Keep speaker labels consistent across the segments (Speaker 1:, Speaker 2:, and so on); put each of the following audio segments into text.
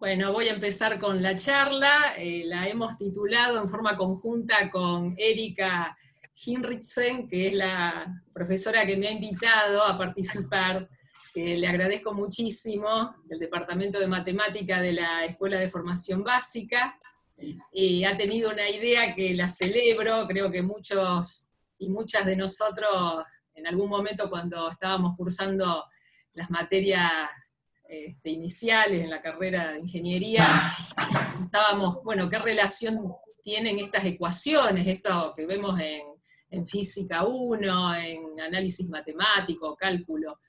Speaker 1: Bueno, voy a empezar con la charla. La hemos titulado en forma conjunta con Erika Hinrichsen, que es la profesora que me ha invitado a participar. Le agradezco muchísimo, del Departamento de Matemática de la Escuela de Formación Básica. Ha tenido una idea que la celebro, creo que muchos y muchas de nosotros, en algún momento cuando estábamos cursando las materias iniciales en la carrera de ingeniería, pensábamos, bueno, ¿qué relación tienen estas ecuaciones, esto que vemos en física 1, en análisis matemático, cálculo?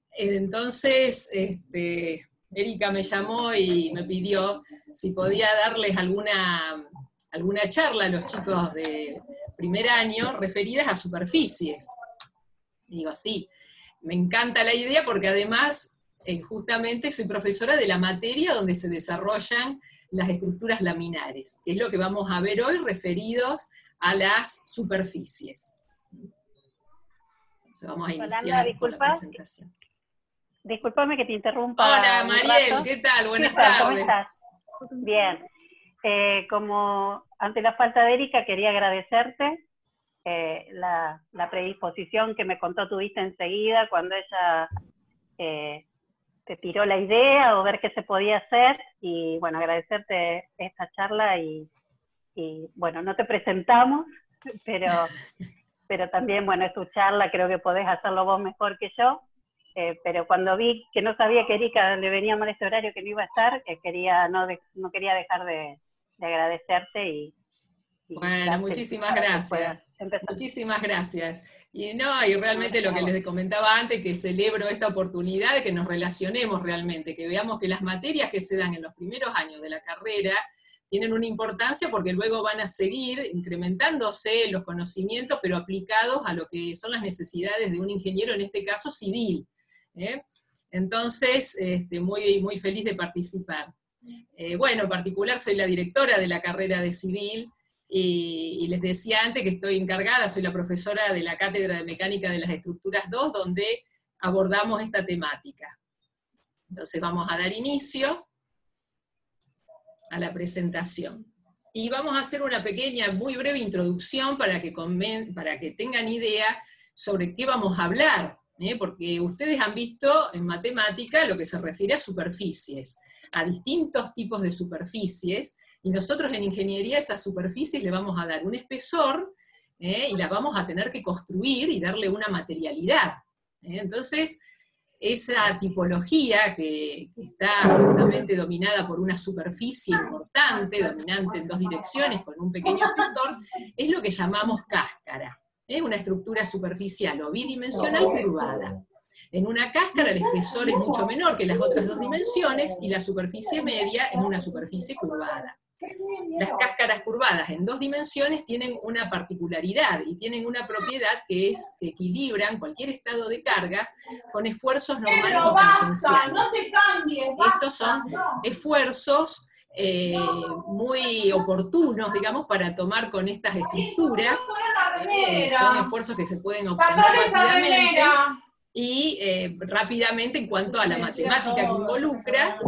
Speaker 1: Entonces, Erika me llamó y me pidió si podía darles alguna charla a los chicos de primer año referidas a superficies. Y digo, sí, me encanta la idea porque además justamente soy profesora de la materia donde se desarrollan las estructuras laminares, que es lo que vamos a ver hoy referidos a las superficies. Entonces vamos a iniciar con la presentación.
Speaker 2: Discúlpame que te interrumpa.
Speaker 1: Hola Mariel, ¿qué tal? Buenas tardes.
Speaker 2: ¿Cómo estás? Bien. Como ante la falta de Erika, quería agradecerte la predisposición que me contó tuviste enseguida cuando ella te tiró la idea o ver qué se podía hacer, y bueno, agradecerte esta charla y bueno, no te presentamos, pero también, bueno, es tu charla, creo que podés hacerlo vos mejor que yo, pero cuando vi que no sabía que Erika le venía mal este horario, que no iba a estar, no quería dejar de agradecerte
Speaker 1: bueno, muchísimas gracias. Muchísimas gracias. Y realmente lo que les comentaba antes, que celebro esta oportunidad de que nos relacionemos realmente, que veamos que las materias que se dan en los primeros años de la carrera tienen una importancia porque luego van a seguir incrementándose los conocimientos, pero aplicados a lo que son las necesidades de un ingeniero, en este caso civil. Entonces, muy, muy feliz de participar. Bueno, en particular soy la directora de la carrera de civil, y les decía antes que estoy encargada, soy la profesora de la Cátedra de Mecánica de las Estructuras 2, donde abordamos esta temática. Entonces vamos a dar inicio a la presentación. Y vamos a hacer una pequeña, muy breve introducción para que tengan idea sobre qué vamos a hablar, porque ustedes han visto en matemática lo que se refiere a superficies, a distintos tipos de superficies, y nosotros en ingeniería a esas superficies le vamos a dar un espesor, y las vamos a tener que construir y darle una materialidad. Entonces, esa tipología que está justamente dominada por una superficie importante, dominante en dos direcciones, con un pequeño espesor, es lo que llamamos cáscara, una estructura superficial o bidimensional curvada. En una cáscara el espesor es mucho menor que las otras dos dimensiones, y la superficie media es una superficie curvada. Las cáscaras curvadas en dos dimensiones tienen una particularidad y tienen una propiedad que es que equilibran cualquier estado de cargas con esfuerzos normales y tangenciales.
Speaker 3: No se cambie,
Speaker 1: estos son esfuerzos muy oportunos, digamos, para tomar con estas estructuras. Son esfuerzos que se pueden obtener rápidamente. Y rápidamente en cuanto a la matemática que involucra,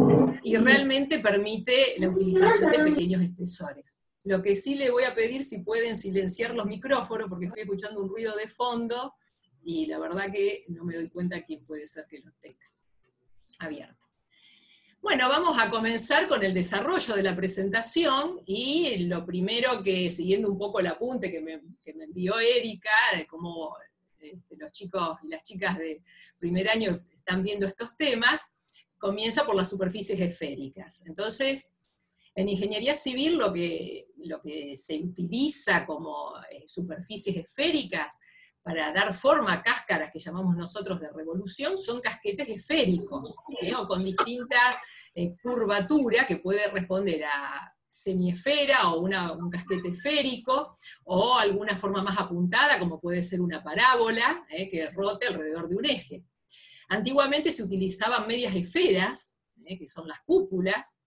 Speaker 1: y realmente permite la utilización de pequeños espesores. Lo que sí le voy a pedir, si pueden silenciar los micrófonos, porque estoy escuchando un ruido de fondo, y la verdad que no me doy cuenta quién puede ser que lo tenga abierto. Bueno, vamos a comenzar con el desarrollo de la presentación, y lo primero que, siguiendo un poco el apunte que me envió Erika, de cómo los chicos y las chicas de primer año están viendo estos temas, comienza por las superficies esféricas. Entonces, en ingeniería civil lo que se utiliza como superficies esféricas para dar forma a cáscaras que llamamos nosotros de revolución son casquetes esféricos, o con distinta curvatura que puede responder a semiesfera o un casquete esférico, o alguna forma más apuntada como puede ser una parábola que rote alrededor de un eje. Antiguamente se utilizaban medias esferas, que son las cúpulas,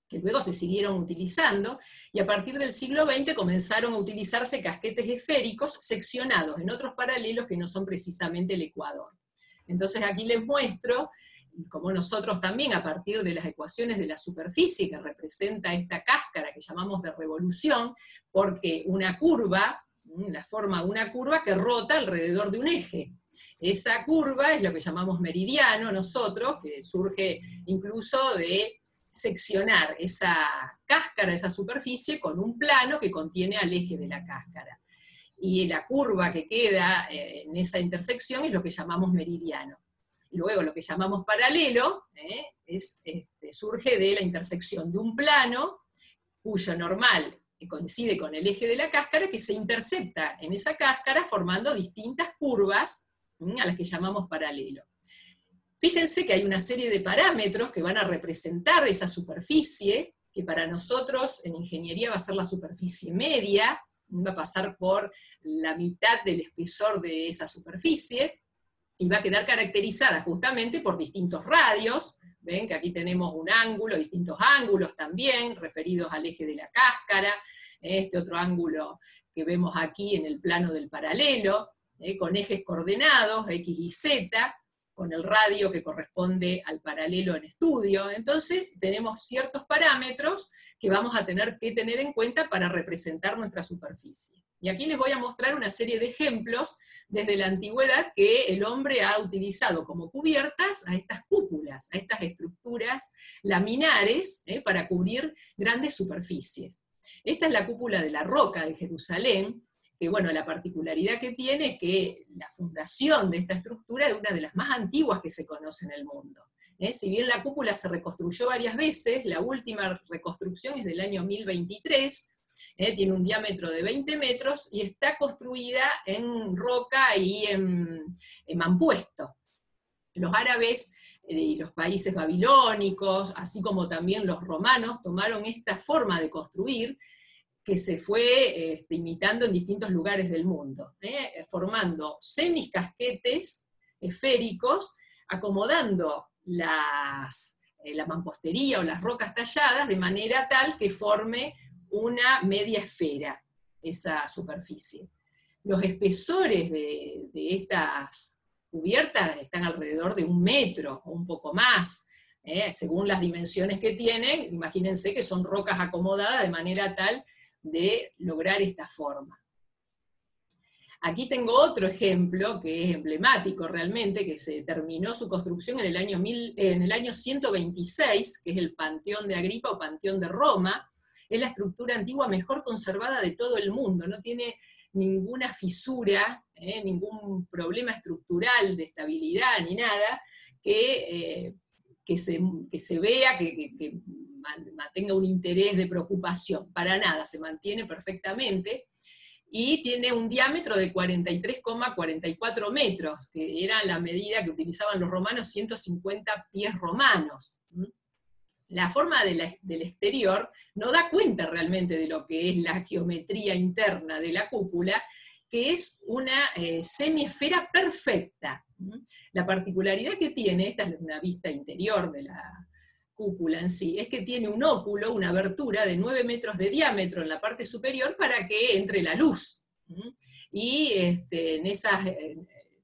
Speaker 1: que luego se siguieron utilizando, y a partir del siglo XX comenzaron a utilizarse casquetes esféricos seccionados en otros paralelos que no son precisamente el ecuador. Entonces aquí les muestro como nosotros también, a partir de las ecuaciones de la superficie que representa esta cáscara que llamamos de revolución, porque una curva, la forma de una curva que rota alrededor de un eje. Esa curva es lo que llamamos meridiano nosotros, que surge incluso de seccionar esa cáscara, esa superficie, con un plano que contiene al eje de la cáscara. Y la curva que queda en esa intersección es lo que llamamos meridiano. Luego lo que llamamos paralelo surge de la intersección de un plano cuyo normal coincide con el eje de la cáscara, que se intersecta en esa cáscara formando distintas curvas a las que llamamos paralelo. Fíjense que hay una serie de parámetros que van a representar esa superficie, que para nosotros en ingeniería va a ser la superficie media, va a pasar por la mitad del espesor de esa superficie, y va a quedar caracterizada justamente por distintos radios. Ven que aquí tenemos un ángulo, distintos ángulos también, referidos al eje de la cáscara, este otro ángulo que vemos aquí en el plano del paralelo, con ejes coordenados, X y Z, con el radio que corresponde al paralelo en estudio. Entonces tenemos ciertos parámetros que vamos a tener que tener en cuenta para representar nuestra superficie. Y aquí les voy a mostrar una serie de ejemplos desde la antigüedad que el hombre ha utilizado como cubiertas a estas cúpulas, a estas estructuras laminares, para cubrir grandes superficies. Esta es la cúpula de la Roca de Jerusalén, que bueno, la particularidad que tiene es que la fundación de esta estructura es una de las más antiguas que se conoce en el mundo. Si bien la cúpula se reconstruyó varias veces, la última reconstrucción es del año 1023, tiene un diámetro de 20 metros y está construida en roca y en mampuesto. Los árabes y los países babilónicos, así como también los romanos, tomaron esta forma de construir que se fue imitando en distintos lugares del mundo, formando semiscasquetes esféricos, acomodando la mampostería o las rocas talladas de manera tal que forme una media esfera, esa superficie. Los espesores de estas cubiertas están alrededor de 1 metro o un poco más, según las dimensiones que tienen. Imagínense que son rocas acomodadas de manera tal de lograr esta forma. Aquí tengo otro ejemplo que es emblemático realmente, que se terminó su construcción en el año 126, que es el Panteón de Agripa o Panteón de Roma. Es la estructura antigua mejor conservada de todo el mundo, no tiene ninguna fisura, ningún problema estructural de estabilidad ni nada, que se vea, que mantenga un interés de preocupación, para nada, se mantiene perfectamente, y tiene un diámetro de 43,44 metros, que era la medida que utilizaban los romanos, 150 pies romanos. La forma del exterior no da cuenta realmente de lo que es la geometría interna de la cúpula, que es una semiesfera perfecta. La particularidad que tiene, esta es una vista interior de la cúpula en sí, es que tiene un óculo, una abertura de 9 metros de diámetro en la parte superior para que entre la luz. Y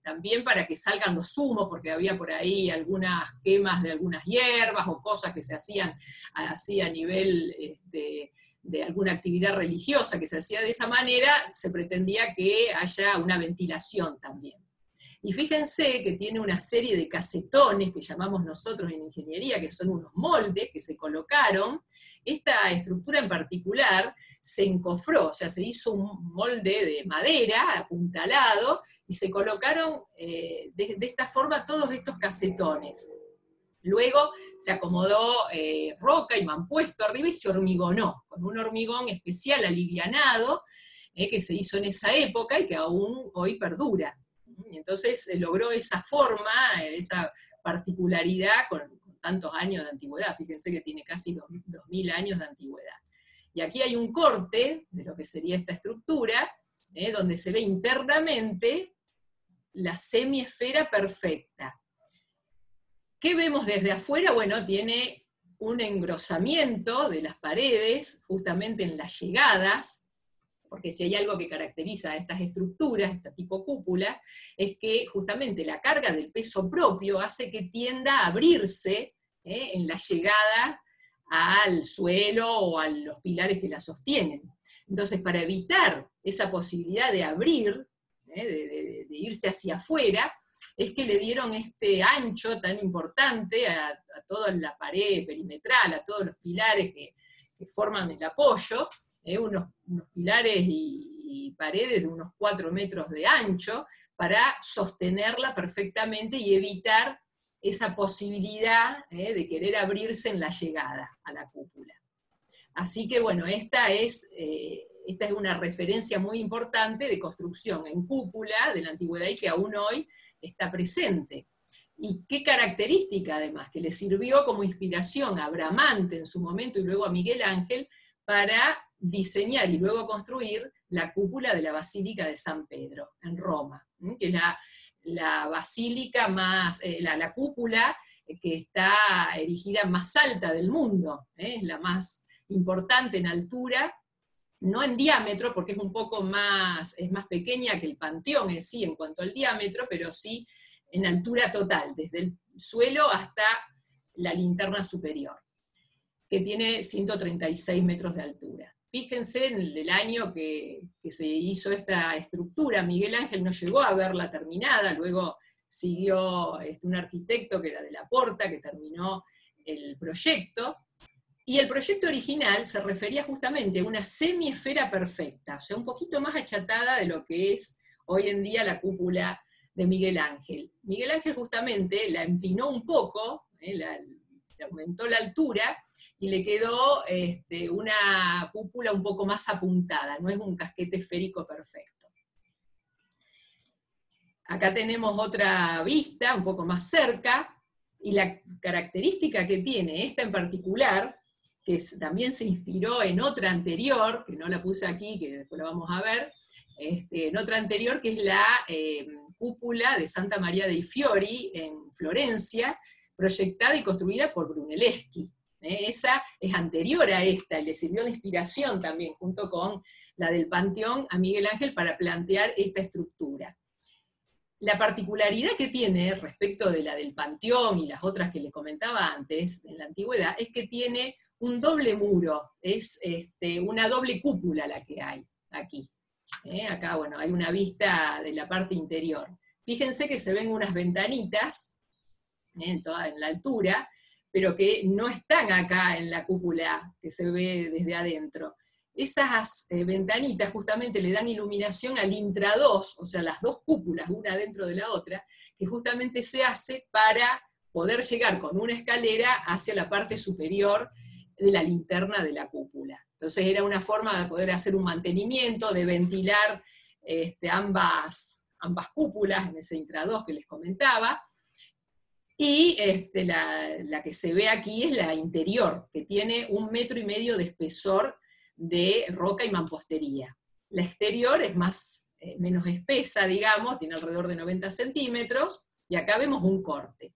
Speaker 1: también para que salgan los humos, porque había por ahí algunas quemas de algunas hierbas o cosas que se hacían así a nivel de alguna actividad religiosa que se hacía de esa manera, se pretendía que haya una ventilación también. Y fíjense que tiene una serie de casetones que llamamos nosotros en ingeniería, que son unos moldes que se colocaron. Esta estructura en particular se encofró, o sea, se hizo un molde de madera apuntalado, y se colocaron de esta forma todos estos casetones. Luego se acomodó roca y mampuesto arriba y se hormigonó, con un hormigón especial alivianado, que se hizo en esa época y que aún hoy perdura. Y entonces se logró esa forma, esa particularidad con tantos años de antigüedad. Fíjense que tiene casi 2000 años de antigüedad. Y aquí hay un corte de lo que sería esta estructura, donde se ve internamente la semiesfera perfecta. ¿Qué vemos desde afuera? Bueno, tiene un engrosamiento de las paredes, justamente en las llegadas, porque si hay algo que caracteriza a estas estructuras, este tipo cúpula, es que justamente la carga del peso propio hace que tienda a abrirse en la llegada al suelo o a los pilares que la sostienen. Entonces, para evitar esa posibilidad de abrir, de irse hacia afuera, es que le dieron este ancho tan importante a toda la pared perimetral, a todos los pilares que forman el apoyo, unos pilares y paredes de unos 4 metros de ancho, para sostenerla perfectamente y evitar esa posibilidad de querer abrirse en la llegada a la cúpula. Así que bueno, esta es una referencia muy importante de construcción en cúpula de la antigüedad y que aún hoy está presente. Y qué característica además, que le sirvió como inspiración a Bramante en su momento y luego a Miguel Ángel para diseñar y luego construir la cúpula de la Basílica de San Pedro en Roma, que es la basílica más, la cúpula que está erigida más alta del mundo, es la más importante en altura, no en diámetro, porque es un poco más, es más pequeña que el Panteón en sí en cuanto al diámetro, pero sí en altura total, desde el suelo hasta la linterna superior, que tiene 136 metros de altura. Fíjense en el año que se hizo esta estructura, Miguel Ángel no llegó a verla terminada, luego siguió un arquitecto que era de la Porta, que terminó el proyecto, y el proyecto original se refería justamente a una semiesfera perfecta, o sea, un poquito más achatada de lo que es hoy en día la cúpula de Miguel Ángel. Miguel Ángel justamente la empinó un poco, le aumentó la altura, y le quedó una cúpula un poco más apuntada, no es un casquete esférico perfecto. Acá tenemos otra vista, un poco más cerca, y la característica que tiene esta en particular, que también se inspiró en otra anterior, que no la puse aquí, que después la vamos a ver, en otra anterior, que es la cúpula de Santa María dei Fiori, en Florencia, proyectada y construida por Brunelleschi. Esa es anterior a esta, y le sirvió de inspiración también, junto con la del Panteón, a Miguel Ángel para plantear esta estructura. La particularidad que tiene respecto de la del Panteón y las otras que le comentaba antes, en la antigüedad, es que tiene un doble muro, es una doble cúpula la que hay aquí. Acá, bueno, hay una vista de la parte interior. Fíjense que se ven unas ventanitas, en la altura, pero que no están acá en la cúpula, que se ve desde adentro. Esas ventanitas justamente le dan iluminación al intrados, o sea, las dos cúpulas, una dentro de la otra, que justamente se hace para poder llegar con una escalera hacia la parte superior de la linterna de la cúpula. Entonces era una forma de poder hacer un mantenimiento, de ventilar ambas cúpulas en ese intrados que les comentaba. Y la que se ve aquí es la interior, que tiene 1,5 metros de espesor de roca y mampostería. La exterior es menos espesa, digamos, tiene alrededor de 90 centímetros, y acá vemos un corte.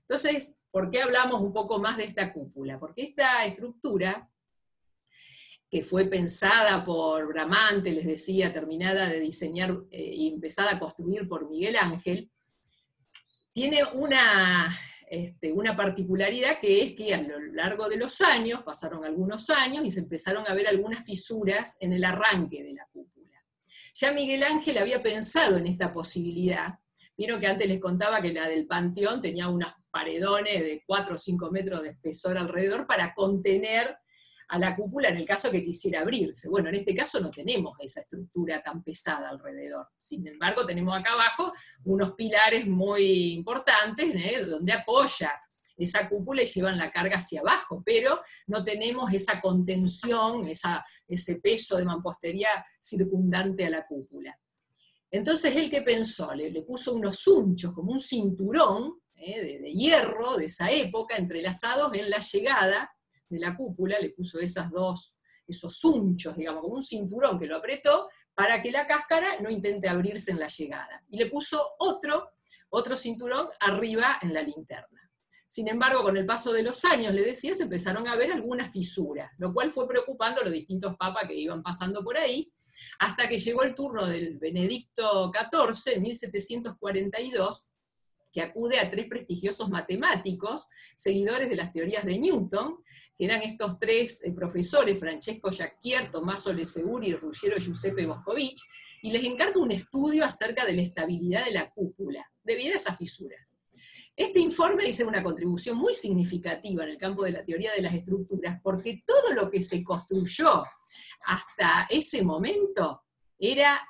Speaker 1: Entonces, ¿por qué hablamos un poco más de esta cúpula? Porque esta estructura, que fue pensada por Bramante, les decía, terminada de diseñar y empezada a construir por Miguel Ángel, tiene una particularidad, que es que a lo largo de los años, pasaron algunos años, y se empezaron a ver algunas fisuras en el arranque de la cúpula. Ya Miguel Ángel había pensado en esta posibilidad. Vieron que antes les contaba que la del Panteón tenía unos paredones de 4 o 5 metros de espesor alrededor para contener a la cúpula en el caso que quisiera abrirse. Bueno, en este caso no tenemos esa estructura tan pesada alrededor. Sin embargo, tenemos acá abajo unos pilares muy importantes, donde apoya esa cúpula y llevan la carga hacia abajo, pero no tenemos esa contención, ese peso de mampostería circundante a la cúpula. Entonces él, ¿qué pensó? Le puso unos unchos, como un cinturón de hierro de esa época, entrelazados en la llegada de la cúpula, le puso esos unchos, digamos, como un cinturón que lo apretó para que la cáscara no intente abrirse en la llegada. Y le puso otro cinturón arriba en la linterna. Sin embargo, con el paso de los años, le decía, se empezaron a ver algunas fisuras, lo cual fue preocupando a los distintos papas que iban pasando por ahí, hasta que llegó el turno del Benedicto XIV, en 1742, que acude a 3 prestigiosos matemáticos, seguidores de las teorías de Newton, que eran estos 3 profesores, Francesco Jacquier, Tommaso Leseguri y Ruggiero Giuseppe Boscovich, y les encarga un estudio acerca de la estabilidad de la cúpula, debido a esas fisuras. Este informe dice una contribución muy significativa en el campo de la teoría de las estructuras, porque todo lo que se construyó hasta ese momento era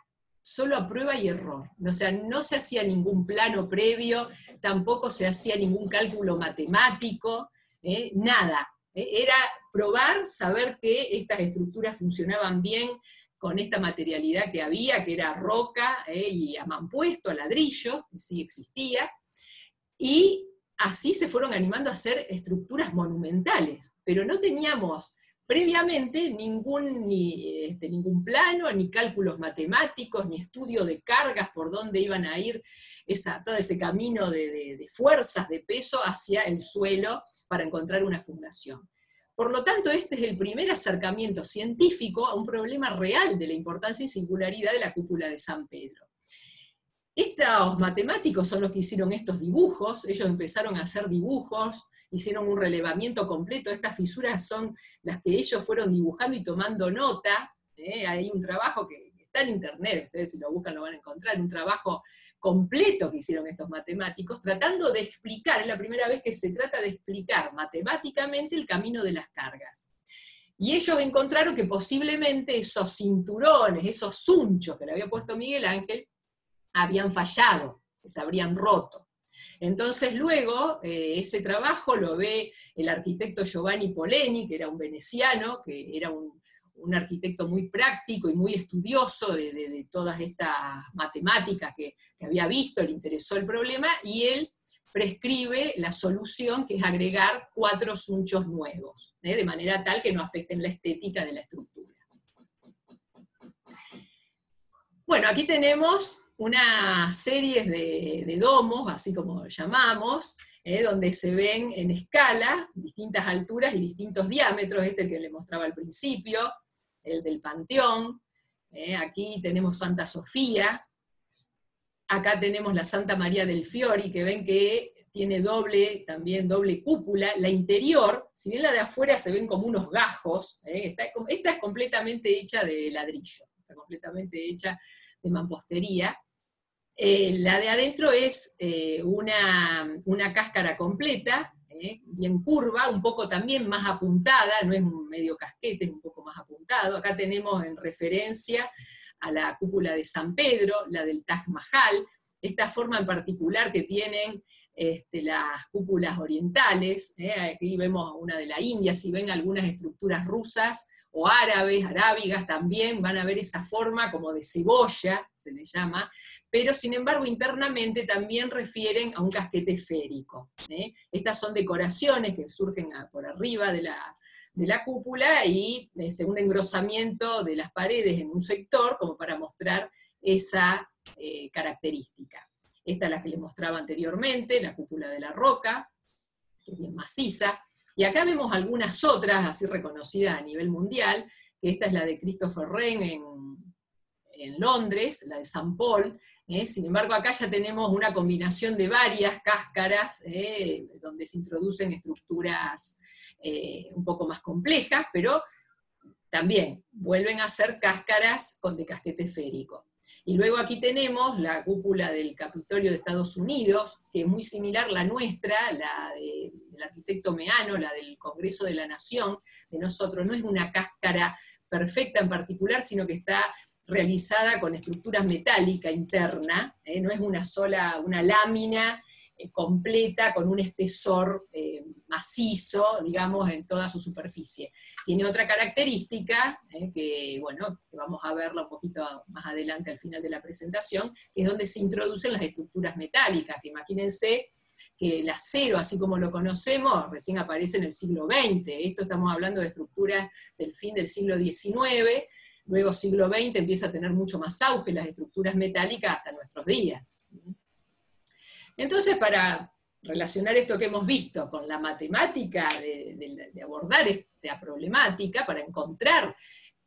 Speaker 1: solo a prueba y error. O sea, no se hacía ningún plano previo, tampoco se hacía ningún cálculo matemático, nada. Era probar, saber que estas estructuras funcionaban bien con esta materialidad que había, que era roca y a mampuesto, a ladrillo, que sí existía, y así se fueron animando a hacer estructuras monumentales, pero no teníamos previamente ningún plano, ni cálculos matemáticos, ni estudio de cargas por dónde iban a ir todo ese camino de fuerzas, de peso hacia el suelo para encontrar una fundación. Por lo tanto, este es el primer acercamiento científico a un problema real de la importancia y singularidad de la cúpula de San Pedro. Estos matemáticos son los que hicieron estos dibujos, ellos empezaron a hacer dibujos, hicieron un relevamiento completo, estas fisuras son las que ellos fueron dibujando y tomando nota, hay un trabajo que está en internet, ustedes si lo buscan lo van a encontrar, un trabajo completo que hicieron estos matemáticos, tratando de explicar, es la primera vez que se trata de explicar matemáticamente el camino de las cargas. Y ellos encontraron que posiblemente esos cinturones, esos sunchos que le había puesto Miguel Ángel, habían fallado, que se habrían roto. Entonces luego ese trabajo lo ve el arquitecto Giovanni Poleni, que era un veneciano, que era un arquitecto muy práctico y muy estudioso de todas estas matemáticas que había visto, le interesó el problema, y él prescribe la solución, que es agregar 4 sunchos nuevos, de manera tal que no afecten la estética de la estructura. Bueno, aquí tenemos una serie de domos, así como lo llamamos, donde se ven en escala, distintas alturas y distintos diámetros, este es el que le mostraba al principio, el del Panteón, aquí tenemos Santa Sofía, acá tenemos la Santa María del Fiori, que ven que tiene también doble cúpula, la interior, si bien la de afuera se ven como unos gajos, esta es completamente hecha de ladrillo, está completamente hecha de mampostería. La de adentro es una cáscara completa, bien curva, un poco también más apuntada, no es un medio casquete, es un poco más apuntado. Acá tenemos en referencia a la cúpula de San Pedro, la del Taj Mahal, esta forma en particular que tienen las cúpulas orientales, aquí vemos una de la India, si ven algunas estructuras rusas, o árabes, arábigas también, van a ver esa forma como de cebolla, se le llama, pero sin embargo internamente también refieren a un casquete esférico. Estas son decoraciones que surgen por arriba de la cúpula y un engrosamiento de las paredes en un sector como para mostrar esa característica. Esta es la que les mostraba anteriormente, la cúpula de la Roca, que es bien maciza. Y acá vemos algunas otras, así reconocidas a nivel mundial, que esta es la de Christopher Wren en Londres, la de St. Paul. Sin embargo, acá ya tenemos una combinación de varias cáscaras, donde se introducen estructuras un poco más complejas, pero también vuelven a ser cáscaras de casquete esférico. Y luego aquí tenemos la cúpula del Capitolio de Estados Unidos, que es muy similar a la nuestra, la del arquitecto Meano, la del Congreso de la Nación, de nosotros. No es una cáscara perfecta en particular, sino que está realizada con estructura metálica interna, no es una lámina completa con un espesor macizo, digamos, en toda su superficie. Tiene otra característica, que vamos a verla un poquito más adelante al final de la presentación, que es donde se introducen las estructuras metálicas, que imagínense que el acero, así como lo conocemos, recién aparece en el siglo XX, esto estamos hablando de estructuras del fin del siglo XIX, luego siglo XX empieza a tener mucho más auge las estructuras metálicas hasta nuestros días. Entonces, para relacionar esto que hemos visto con la matemática, de abordar esta problemática, para encontrar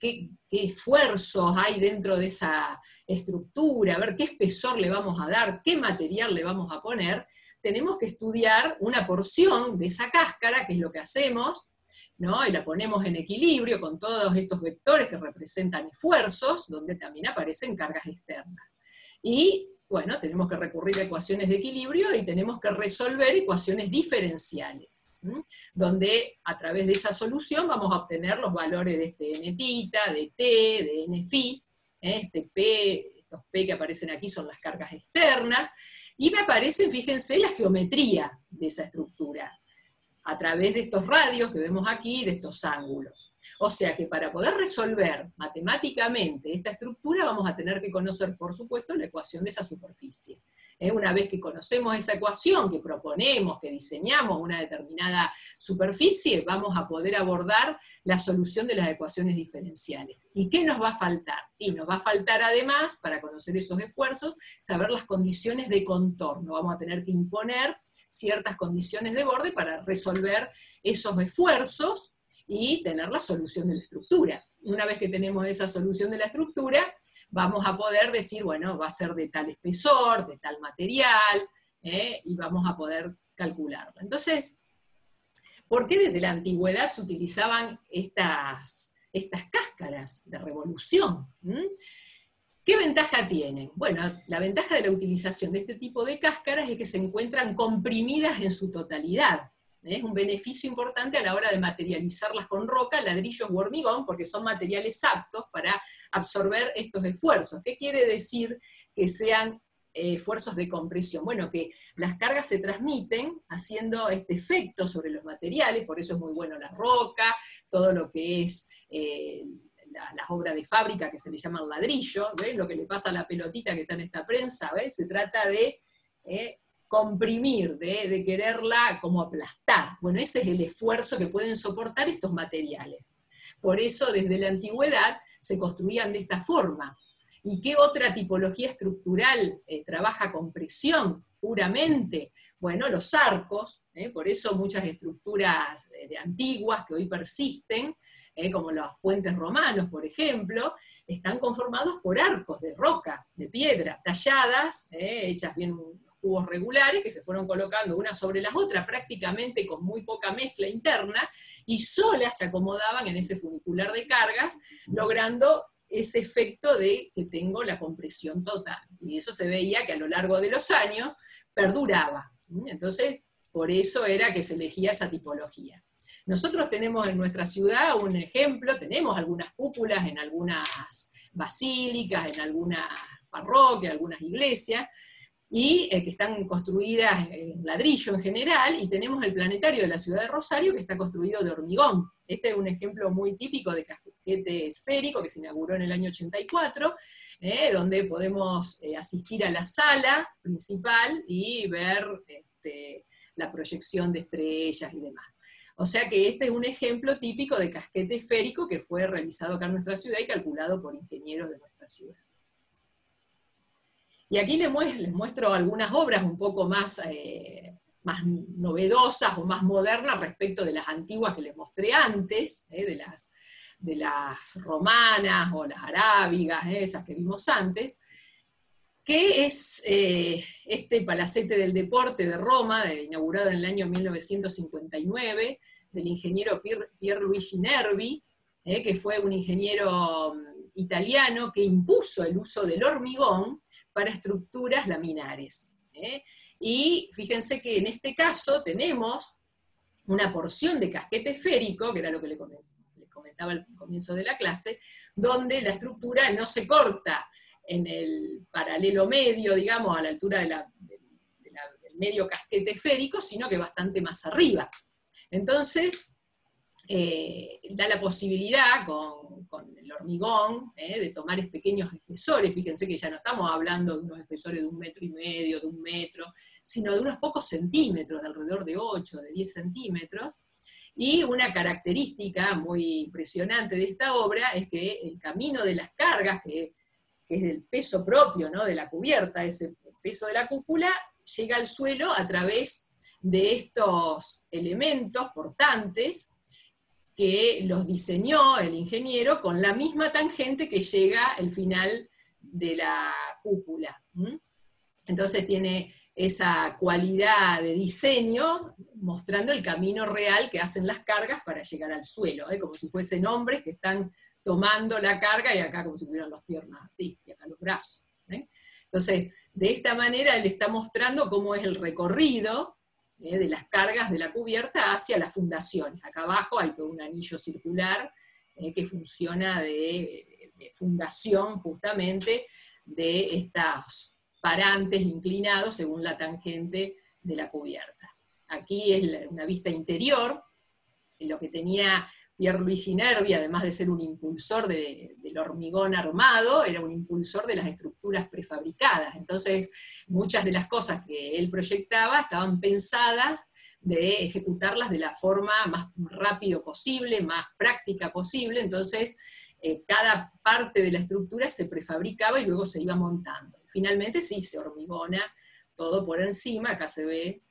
Speaker 1: qué esfuerzos hay dentro de esa estructura, a ver qué espesor le vamos a dar, qué material le vamos a poner, tenemos que estudiar una porción de esa cáscara, que es lo que hacemos, ¿no? Y la ponemos en equilibrio con todos estos vectores que representan esfuerzos, donde también aparecen cargas externas. Y, bueno, tenemos que recurrir a ecuaciones de equilibrio y tenemos que resolver ecuaciones diferenciales, donde a través de esa solución vamos a obtener los valores de este n tita, de t, de n phi, este P, estos P que aparecen aquí son las cargas externas, y me aparecen, fíjense, la geometría de esa estructura, a través de estos radios que vemos aquí, de estos ángulos. O sea que para poder resolver matemáticamente esta estructura vamos a tener que conocer, por supuesto, la ecuación de esa superficie. Una vez que conocemos esa ecuación, que proponemos, que diseñamos una determinada superficie, vamos a poder abordar la solución de las ecuaciones diferenciales. ¿Y qué nos va a faltar? Y nos va a faltar además, para conocer esos esfuerzos, saber las condiciones de contorno. Vamos a tener que imponer ciertas condiciones de borde para resolver esos esfuerzos y tener la solución de la estructura. Una vez que tenemos esa solución de la estructura, vamos a poder decir, bueno, va a ser de tal espesor, de tal material, y vamos a poder calcularla. Entonces, ¿por qué desde la antigüedad se utilizaban estas cáscaras de revolución? ¿Qué ventaja tienen? Bueno, la ventaja de la utilización de este tipo de cáscaras es que se encuentran comprimidas en su totalidad. Es un beneficio importante a la hora de materializarlas con roca, ladrillos u hormigón, porque son materiales aptos para absorber estos esfuerzos. ¿Qué quiere decir que sean esfuerzos de compresión? Bueno, que las cargas se transmiten haciendo este efecto sobre los materiales, por eso es muy bueno la roca, todo lo que es las obras de fábrica que se le llaman ladrillo, ¿ves? Lo que le pasa a la pelotita que está en esta prensa, ¿ves? Se trata de comprimir, de quererla como aplastar. Bueno, ese es el esfuerzo que pueden soportar estos materiales. Por eso desde la antigüedad se construían de esta forma. ¿Y qué otra tipología estructural trabaja con presión puramente? Bueno, los arcos, por eso muchas estructuras antiguas que hoy persisten, como los puentes romanos, por ejemplo, están conformados por arcos de roca, de piedra, talladas, hechas bien cubos regulares que se fueron colocando unas sobre las otras, prácticamente con muy poca mezcla interna, y solas se acomodaban en ese funicular de cargas, logrando ese efecto de que tengo la compresión total. Y eso se veía que a lo largo de los años perduraba. Entonces, por eso era que se elegía esa tipología. Nosotros tenemos en nuestra ciudad un ejemplo, tenemos algunas cúpulas en algunas basílicas, en algunas parroquias, algunas iglesias, y que están construidas en ladrillo en general, y tenemos el planetario de la ciudad de Rosario que está construido de hormigón. Este es un ejemplo muy típico de casquete esférico que se inauguró en el año 84, donde podemos asistir a la sala principal y ver la proyección de estrellas y demás. O sea que este es un ejemplo típico de casquete esférico que fue realizado acá en nuestra ciudad y calculado por ingenieros de nuestra ciudad. Y aquí les muestro algunas obras un poco más novedosas o más modernas respecto de las antiguas que les mostré antes, de las romanas o las arábigas, esas que vimos antes, que es este Palacete del Deporte de Roma, inaugurado en el año 1959, del ingeniero Pierluigi Nervi, que fue un ingeniero italiano que impuso el uso del hormigón para estructuras laminares. Y fíjense que en este caso tenemos una porción de casquete esférico, que era lo que les comentaba al comienzo de la clase, donde la estructura no se corta en el paralelo medio, digamos, a la altura del medio casquete esférico, sino que bastante más arriba. Entonces, da la posibilidad con el hormigón de tomar pequeños espesores. Fíjense que ya no estamos hablando de unos espesores de 1,5 metros, de 1 metro, sino de unos pocos centímetros, de alrededor de 8, de 10 centímetros. Y una característica muy impresionante de esta obra es que el camino de las cargas, que es el peso propio, ¿no?, de la cubierta, ese peso de la cúpula, llega al suelo a través de estos elementos portantes, que los diseñó el ingeniero con la misma tangente que llega al final de la cúpula. Entonces tiene esa cualidad de diseño mostrando el camino real que hacen las cargas para llegar al suelo, como si fuesen hombres que están tomando la carga, y acá como si tuvieran las piernas así, y acá los brazos. Entonces, de esta manera él está mostrando cómo es el recorrido de las cargas de la cubierta hacia las fundaciones. Acá abajo hay todo un anillo circular que funciona de fundación justamente de estos parantes inclinados según la tangente de la cubierta. Aquí es una vista interior, lo que tenía Pierluigi Nervi, además de ser un impulsor del hormigón armado, era un impulsor de las estructuras prefabricadas. Entonces, muchas de las cosas que él proyectaba estaban pensadas de ejecutarlas de la forma más rápido posible, más práctica posible. Entonces, cada parte de la estructura se prefabricaba y luego se iba montando. Finalmente sí, se hormigona todo por encima. Acá se ve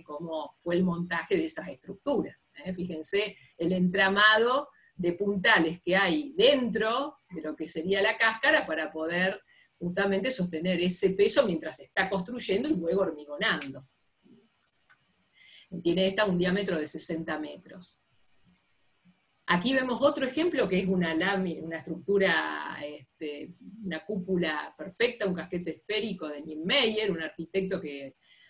Speaker 1: cómo fue el montaje de esas estructuras. Fíjense el entramado de puntales que hay dentro de lo que sería la cáscara para poder justamente sostener ese peso mientras se está construyendo y luego hormigonando. Tiene esta un diámetro de 60 metros. Aquí vemos otro ejemplo que es una lámina, una estructura, una cúpula perfecta, un casquete esférico de Niemeyer, un arquitecto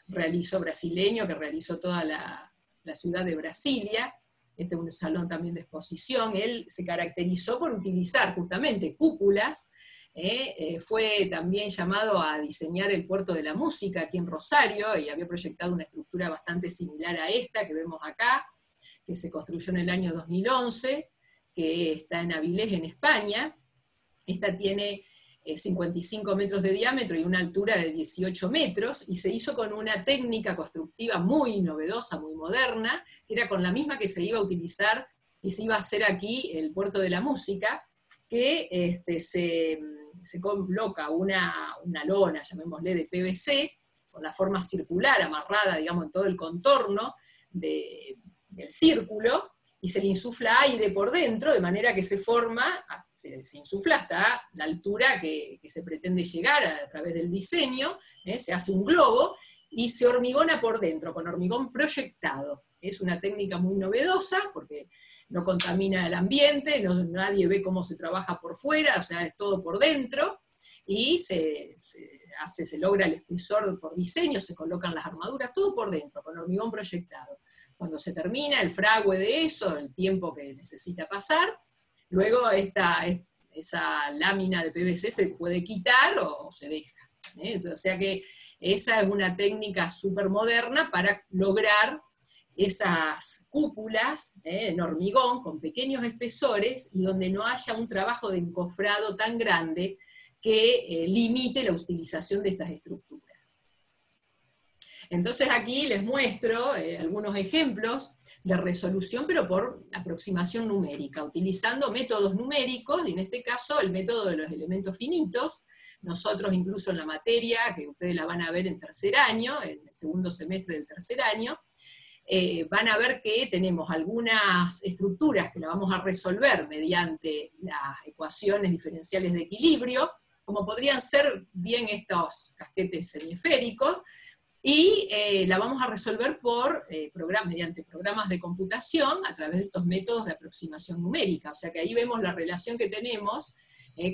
Speaker 1: brasileño que realizó toda la ciudad de Brasilia. Este es un salón también de exposición. Él se caracterizó por utilizar justamente cúpulas. Fue también llamado a diseñar el Puerto de la Música aquí en Rosario, y había proyectado una estructura bastante similar a esta que vemos acá, que se construyó en el año 2011, que está en Avilés, en España. Esta tiene 55 metros de diámetro y una altura de 18 metros, y se hizo con una técnica constructiva muy novedosa, muy moderna, que era con la misma que se iba a utilizar y se iba a hacer aquí el Puerto de la Música, que se coloca una lona, llamémosle, de PVC, con la forma circular, amarrada, digamos, en todo el contorno del círculo, y se le insufla aire por dentro, de manera que se insufla hasta la altura que se pretende llegar a través del diseño, se hace un globo, y se hormigona por dentro, con hormigón proyectado. Es una técnica muy novedosa, porque no contamina el ambiente, nadie ve cómo se trabaja por fuera, o sea, es todo por dentro, y se logra el espesor por diseño, se colocan las armaduras, todo por dentro, con hormigón proyectado. Cuando se termina el fragüe de eso, el tiempo que necesita pasar, luego esa lámina de PVC se puede quitar o se deja. O sea que esa es una técnica súper moderna para lograr esas cúpulas en hormigón con pequeños espesores y donde no haya un trabajo de encofrado tan grande que limite la utilización de estas estructuras. Entonces aquí les muestro algunos ejemplos de resolución, pero por aproximación numérica, utilizando métodos numéricos, y en este caso el método de los elementos finitos. Nosotros incluso en la materia, que ustedes la van a ver en tercer año, en el segundo semestre del tercer año, van a ver que tenemos algunas estructuras que la vamos a resolver mediante las ecuaciones diferenciales de equilibrio, como podrían ser bien estos casquetes semiesféricos, y la vamos a resolver mediante programas de computación a través de estos métodos de aproximación numérica. O sea que ahí vemos la relación que tenemos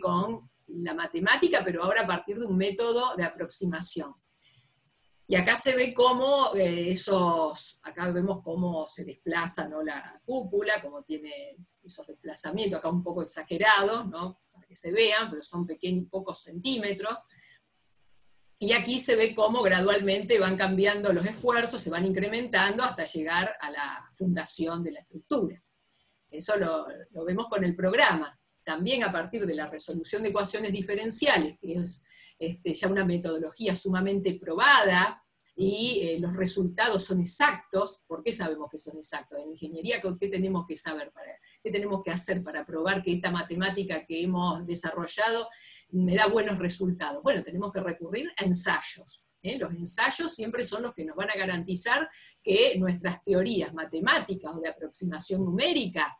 Speaker 1: con la matemática, pero ahora a partir de un método de aproximación. Y acá se ve cómo acá vemos cómo se desplaza, ¿no?, la cúpula, cómo tiene esos desplazamientos, acá un poco exagerados, ¿no?, para que se vean, pero son pocos centímetros. Y aquí se ve cómo gradualmente van cambiando los esfuerzos, se van incrementando hasta llegar a la fundación de la estructura. Eso lo vemos con el programa. También a partir de la resolución de ecuaciones diferenciales, que es ya una metodología sumamente probada, y los resultados son exactos. ¿Por qué sabemos que son exactos? En ingeniería, ¿qué tenemos que saber? ¿Qué tenemos que hacer para probar que esta matemática que hemos desarrollado me da buenos resultados? Bueno, tenemos que recurrir a ensayos. Los ensayos siempre son los que nos van a garantizar que nuestras teorías matemáticas o de aproximación numérica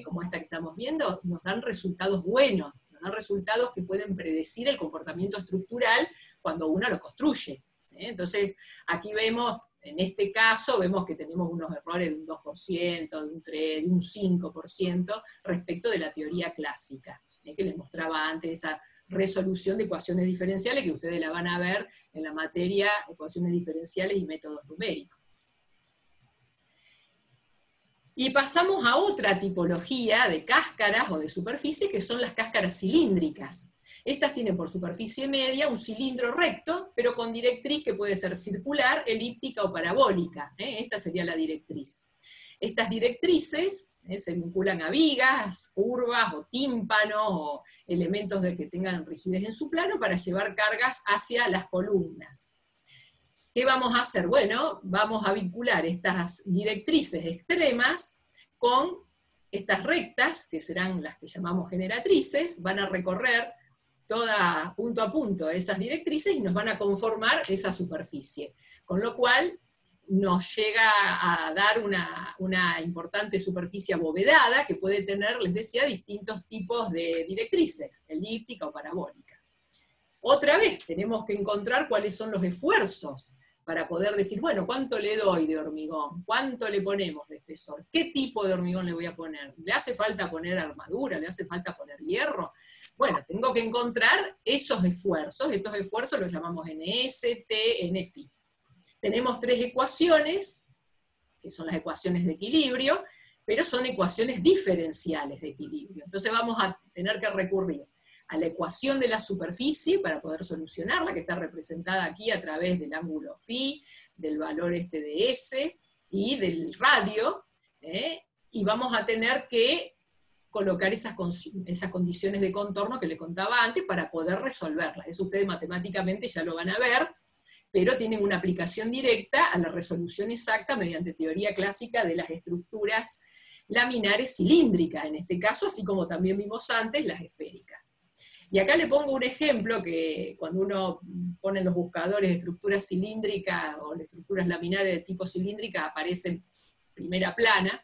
Speaker 1: como esta que estamos viendo, nos dan resultados buenos, nos dan resultados que pueden predecir el comportamiento estructural cuando uno lo construye. Entonces, aquí vemos, en este caso, vemos que tenemos unos errores de un 2%, de un 3%, de un 5% respecto de la teoría clásica, que les mostraba antes esa resolución de ecuaciones diferenciales, que ustedes la van a ver en la materia ecuaciones diferenciales y métodos numéricos. Y pasamos a otra tipología de cáscaras o de superficies, que son las cáscaras cilíndricas. Estas tienen por superficie media un cilindro recto, pero con directriz que puede ser circular, elíptica o parabólica. Esta sería la directriz. Estas directrices se vinculan a vigas, curvas o tímpanos o elementos que tengan rigidez en su plano para llevar cargas hacia las columnas. ¿Qué vamos a hacer? Bueno, vamos a vincular estas directrices extremas con estas rectas, que serán las que llamamos generatrices, van a recorrer toda punto a punto esas directrices y nos van a conformar esa superficie. Con lo cual nos llega a dar una importante superficie abovedada que puede tener, les decía, distintos tipos de directrices, elíptica o parabólica. Otra vez tenemos que encontrar cuáles son los esfuerzos para poder decir, bueno, ¿cuánto le doy de hormigón? ¿Cuánto le ponemos de espesor? ¿Qué tipo de hormigón le voy a poner? ¿Le hace falta poner armadura? ¿Le hace falta poner hierro? Bueno, tengo que encontrar esos esfuerzos los llamamos NS, T, NFi. Tenemos 3 ecuaciones, que son las ecuaciones de equilibrio, pero son ecuaciones diferenciales de equilibrio. Entonces vamos a tener que recurrir a la ecuación de la superficie para poder solucionarla, que está representada aquí a través del ángulo phi, del valor de S y del radio, y vamos a tener que colocar esas condiciones de contorno que les contaba antes para poder resolverlas. Eso ustedes matemáticamente ya lo van a ver, pero tienen una aplicación directa a la resolución exacta mediante teoría clásica de las estructuras laminares cilíndricas, en este caso, así como también vimos antes las esféricas. Y acá le pongo un ejemplo que cuando uno pone en los buscadores estructuras cilíndricas o estructuras laminares de tipo cilíndrica, aparece en primera plana,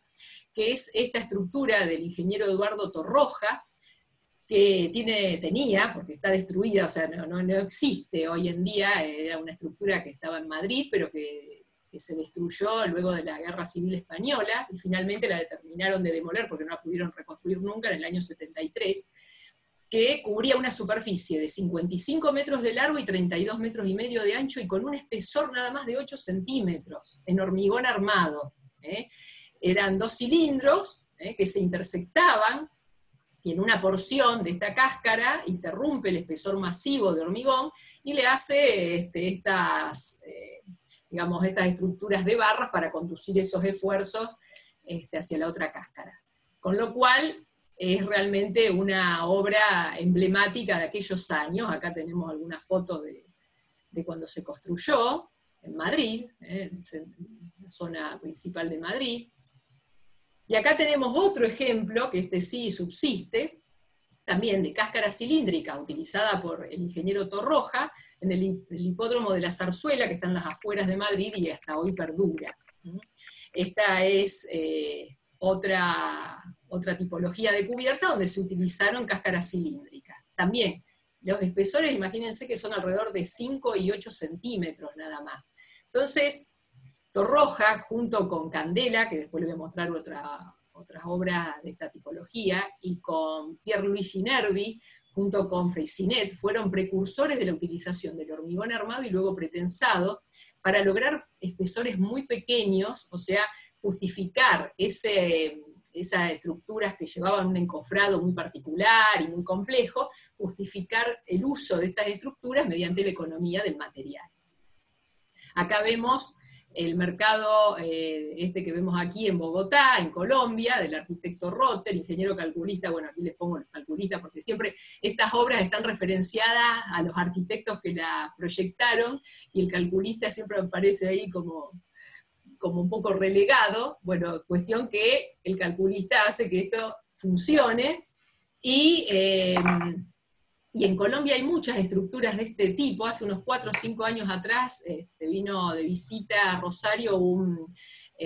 Speaker 1: que es esta estructura del ingeniero Eduardo Torroja, que tenía, porque está destruida, o sea, no existe hoy en día, era una estructura que estaba en Madrid, pero que se destruyó luego de la Guerra Civil Española, y finalmente la terminaron de demoler porque no la pudieron reconstruir nunca en el año 73, que cubría una superficie de 55 metros de largo y 32 metros y medio de ancho, y con un espesor nada más de 8 centímetros, en hormigón armado. Eran 2 cilindros que se intersectaban, y en una porción de esta cáscara interrumpe el espesor masivo de hormigón, y le hace estas estructuras de barras para conducir esos esfuerzos hacia la otra cáscara. Con lo cual, es realmente una obra emblemática de aquellos años. Acá tenemos algunas fotos de cuando se construyó, en Madrid, en la zona principal de Madrid. Y acá tenemos otro ejemplo, que sí subsiste, también de cáscara cilíndrica, utilizada por el ingeniero Torroja, en el hipódromo de la Zarzuela, que está en las afueras de Madrid y hasta hoy perdura. Esta es otra tipología de cubierta donde se utilizaron cáscaras cilíndricas. También, los espesores, imagínense que son alrededor de 5 y 8 centímetros nada más. Entonces, Torroja, junto con Candela, que después les voy a mostrar otras obras de esta tipología, y con Pierluigi Nervi, junto con Freycinet, fueron precursores de la utilización del hormigón armado y luego pretensado para lograr espesores muy pequeños, o sea, justificar esas estructuras que llevaban un encofrado muy particular y muy complejo, justificar el uso de estas estructuras mediante la economía del material. Acá vemos el mercado que vemos aquí en Bogotá, en Colombia, del arquitecto Rotter, ingeniero calculista. Bueno, aquí les pongo los calculistas porque siempre estas obras están referenciadas a los arquitectos que las proyectaron, y el calculista siempre aparece ahí como un poco relegado. Bueno, cuestión que el calculista hace que esto funcione, y en Colombia hay muchas estructuras de este tipo. Hace unos 4 o 5 años atrás vino de visita a Rosario un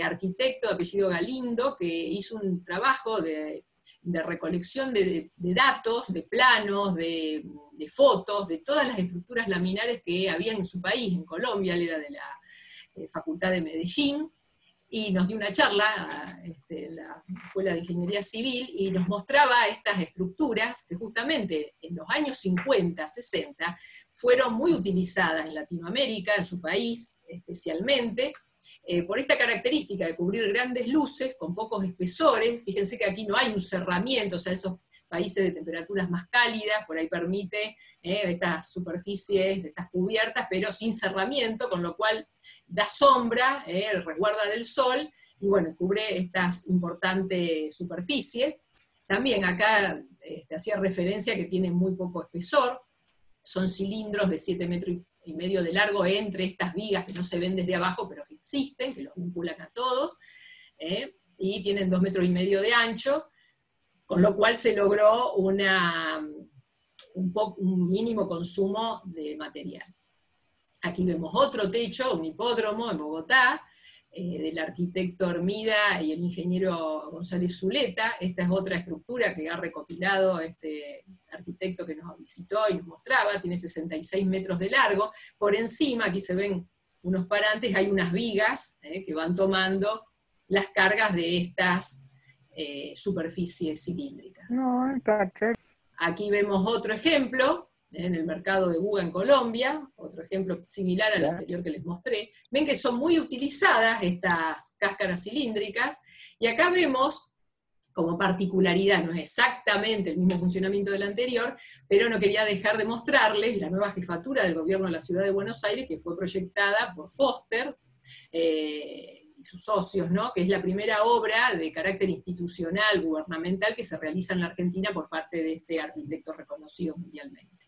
Speaker 1: arquitecto de apellido Galindo, que hizo un trabajo de recolección de datos, de planos, de fotos, de todas las estructuras laminares que había en su país, en Colombia. Él era de la Facultad de Medellín, y nos dio una charla en la Escuela de Ingeniería Civil, y nos mostraba estas estructuras que justamente en los años 50, 60, fueron muy utilizadas en Latinoamérica, en su país especialmente, por esta característica de cubrir grandes luces con pocos espesores. Fíjense que aquí no hay un cerramiento, o sea, esos países de temperaturas más cálidas, por ahí permite estas superficies, estas cubiertas, pero sin cerramiento, con lo cual da sombra, resguarda del sol, y bueno, cubre estas importantes superficies. También acá hacía referencia que tienen muy poco espesor, son cilindros de 7,5 metros de largo entre estas vigas que no se ven desde abajo, pero que existen, que los vinculan a todos, y tienen 2,5 metros de ancho, con lo cual se logró un mínimo consumo de material. Aquí vemos otro techo, un hipódromo en Bogotá, del arquitecto Hermida y el ingeniero González Zuleta. Esta es otra estructura que ha recopilado este arquitecto que nos visitó y nos mostraba, tiene 66 metros de largo. Por encima, aquí se ven unos parantes, hay unas vigas que van tomando las cargas de estas superficies cilíndricas. Aquí vemos otro ejemplo, en el mercado de Buga en Colombia, otro ejemplo similar al anterior que les mostré. Ven que son muy utilizadas estas cáscaras cilíndricas, y acá vemos, como particularidad, no es exactamente el mismo funcionamiento del anterior, pero no quería dejar de mostrarles la nueva jefatura del gobierno de la ciudad de Buenos Aires, que fue proyectada por Foster, y sus socios, ¿no? Que es la primera obra de carácter institucional, gubernamental, que se realiza en la Argentina por parte de este arquitecto reconocido mundialmente.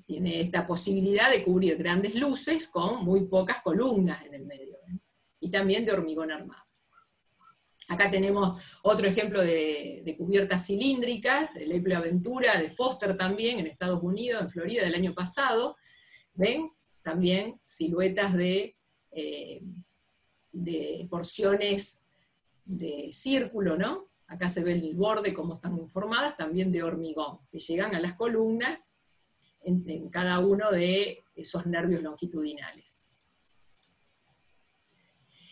Speaker 1: Tiene esta posibilidad de cubrir grandes luces con muy pocas columnas en el medio, y también de hormigón armado. Acá tenemos otro ejemplo de cubiertas cilíndricas, el Apple Aventura de Foster también, en Estados Unidos, en Florida, del año pasado. ¿Ven? También siluetas de porciones de círculo, ¿no? Acá se ve el borde, cómo están formadas, también de hormigón, que llegan a las columnas en cada uno de esos nervios longitudinales.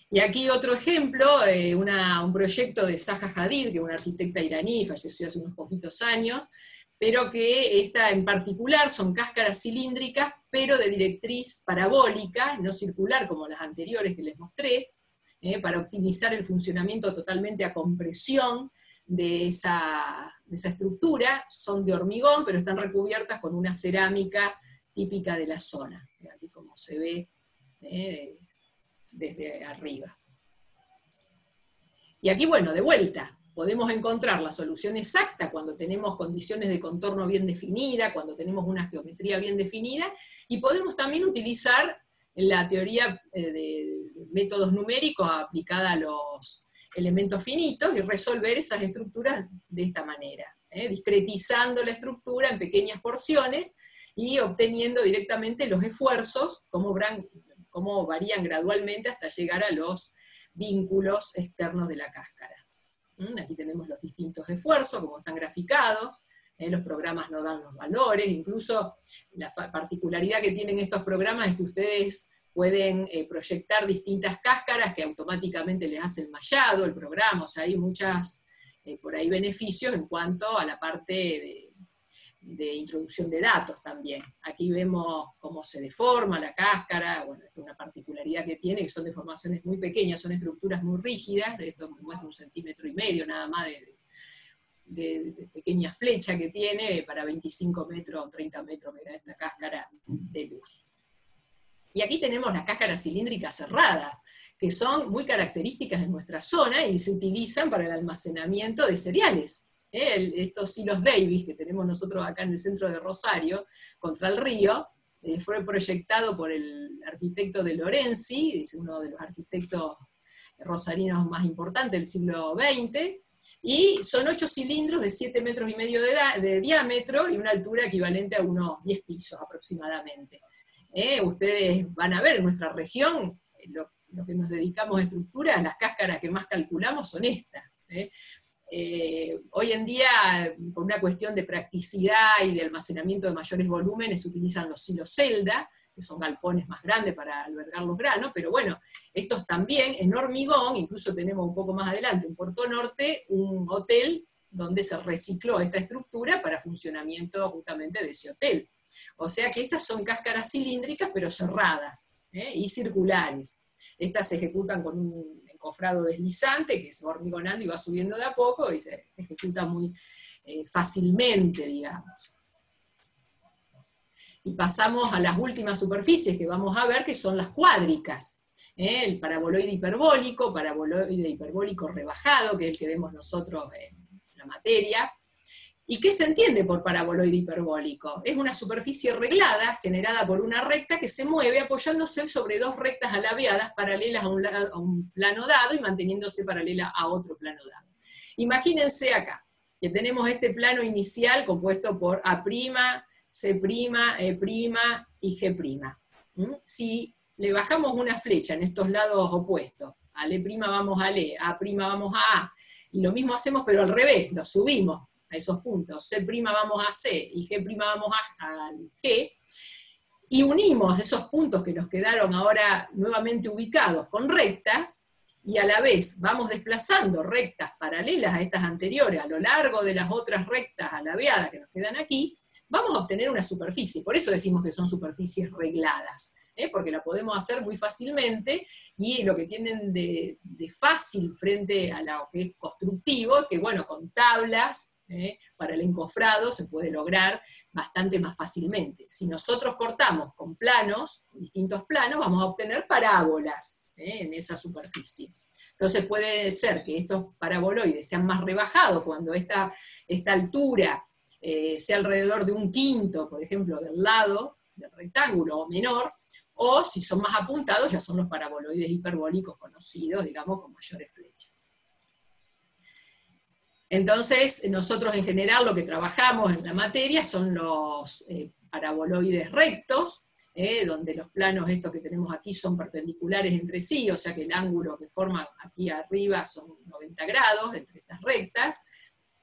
Speaker 1: Y aquí otro ejemplo, un proyecto de Zaha Hadid, que es una arquitecta iraní, falleció hace unos poquitos años, pero que esta en particular son cáscaras cilíndricas, pero de directriz parabólica, no circular como las anteriores que les mostré, para optimizar el funcionamiento totalmente a compresión de esa estructura. Son de hormigón, pero están recubiertas con una cerámica típica de la zona, aquí como se ve desde arriba. Y aquí, bueno, de vuelta, podemos encontrar la solución exacta cuando tenemos condiciones de contorno bien definida, cuando tenemos una geometría bien definida, y podemos también utilizar la teoría de métodos numéricos aplicada a los elementos finitos y resolver esas estructuras de esta manera, discretizando la estructura en pequeñas porciones y obteniendo directamente los esfuerzos, cómo varían gradualmente hasta llegar a los vínculos externos de la cáscara. Aquí tenemos los distintos esfuerzos, como están graficados, los programas no dan los valores, incluso la particularidad que tienen estos programas es que ustedes pueden proyectar distintas cáscaras que automáticamente les hace el mallado, el programa, o sea, hay muchas, por ahí, beneficios en cuanto a la parte de introducción de datos también. Aquí vemos cómo se deforma la cáscara, bueno, esta es una particularidad que tiene, que son deformaciones muy pequeñas, son estructuras muy rígidas, de esto muestra 1,5 centímetros nada más de pequeña flecha que tiene, para 25 metros o 30 metros que era esta cáscara de luz. Y aquí tenemos las cáscaras cilíndricas cerradas, que son muy características de nuestra zona y se utilizan para el almacenamiento de cereales. Estos silos Davis que tenemos nosotros acá en el centro de Rosario, contra el río, fue proyectado por el arquitecto de Lorenzi, es uno de los arquitectos rosarinos más importantes del siglo XX, y son 8 cilindros de 7,5 metros de diámetro y una altura equivalente a unos 10 pisos aproximadamente. Ustedes van a ver en nuestra región, lo que nos dedicamos a estructuras, las cáscaras que más calculamos son estas. Hoy en día, por una cuestión de practicidad y de almacenamiento de mayores volúmenes, se utilizan los silos celda, que son galpones más grandes para albergar los granos, pero bueno, estos también en hormigón, incluso tenemos un poco más adelante en Puerto Norte, un hotel donde se recicló esta estructura para funcionamiento justamente de ese hotel. O sea que estas son cáscaras cilíndricas, pero cerradas, y circulares. Estas se ejecutan con un encofrado deslizante, que se va hormigonando y va subiendo de a poco, y se ejecuta muy fácilmente, digamos. Y pasamos a las últimas superficies que vamos a ver, que son las cuádricas. El paraboloide hiperbólico rebajado, que es el que vemos nosotros en la materia. ¿Y qué se entiende por paraboloide hiperbólico? Es una superficie reglada generada por una recta que se mueve apoyándose sobre dos rectas alabeadas paralelas a un plano dado y manteniéndose paralela a otro plano dado. Imagínense acá, que tenemos este plano inicial compuesto por A', C', E' y G'. Si le bajamos una flecha en estos lados opuestos, al E' vamos al E, A' vamos a A, y lo mismo hacemos pero al revés, lo subimos a esos puntos, C' vamos a C y G' vamos a G, y unimos esos puntos que nos quedaron ahora nuevamente ubicados con rectas, y a la vez vamos desplazando rectas paralelas a estas anteriores a lo largo de las otras rectas alabeadas que nos quedan aquí, vamos a obtener una superficie. Por eso decimos que son superficies regladas, porque la podemos hacer muy fácilmente, y lo que tienen de fácil frente a lo que es constructivo, es que bueno, con tablas, para el encofrado se puede lograr bastante más fácilmente. Si nosotros cortamos con planos, distintos planos, vamos a obtener parábolas en esa superficie. Entonces puede ser que estos paraboloides sean más rebajados cuando esta altura sea alrededor de 1/5, por ejemplo, del lado del rectángulo, o menor, o si son más apuntados, ya son los paraboloides hiperbólicos conocidos, digamos, con mayores flechas. Entonces, nosotros en general lo que trabajamos en la materia son los paraboloides rectos, donde los planos estos que tenemos aquí son perpendiculares entre sí, o sea que el ángulo que forman aquí arriba son 90 grados entre estas rectas,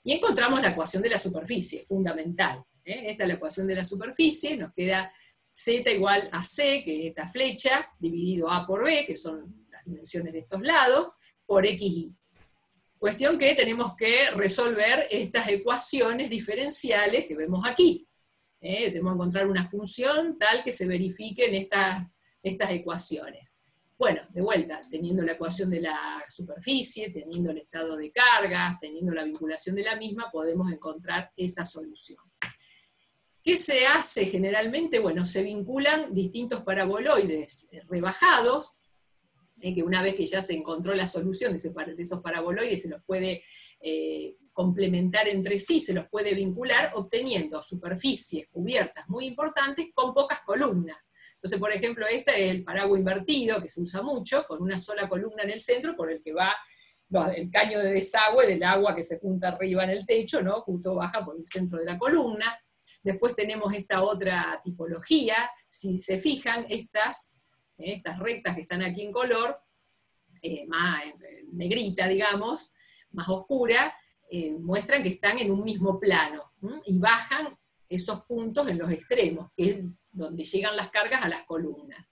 Speaker 1: y encontramos la ecuación de la superficie, fundamental. Esta es la ecuación de la superficie, nos queda Z igual a C, que es esta flecha, dividido A por B, que son las dimensiones de estos lados, por XY. Cuestión que tenemos que resolver estas ecuaciones diferenciales que vemos aquí. Tenemos que encontrar una función tal que se verifiquen estas ecuaciones. Bueno, de vuelta, teniendo la ecuación de la superficie, teniendo el estado de cargas, teniendo la vinculación de la misma, podemos encontrar esa solución. ¿Qué se hace generalmente? Bueno, se vinculan distintos paraboloides rebajados, que una vez que ya se encontró la solución de esos paraboloides, se los puede complementar entre sí, se los puede vincular, obteniendo superficies cubiertas muy importantes con pocas columnas. Entonces, por ejemplo, este es el paraguas invertido, que se usa mucho, con una sola columna en el centro, por el que va el caño de desagüe del agua que se junta arriba en el techo, ¿no? Justo baja por el centro de la columna. Después tenemos esta otra tipología, si se fijan, estas rectas que están aquí en color, más negrita, digamos, más oscura, muestran que están en un mismo plano, y bajan esos puntos en los extremos, que es donde llegan las cargas a las columnas.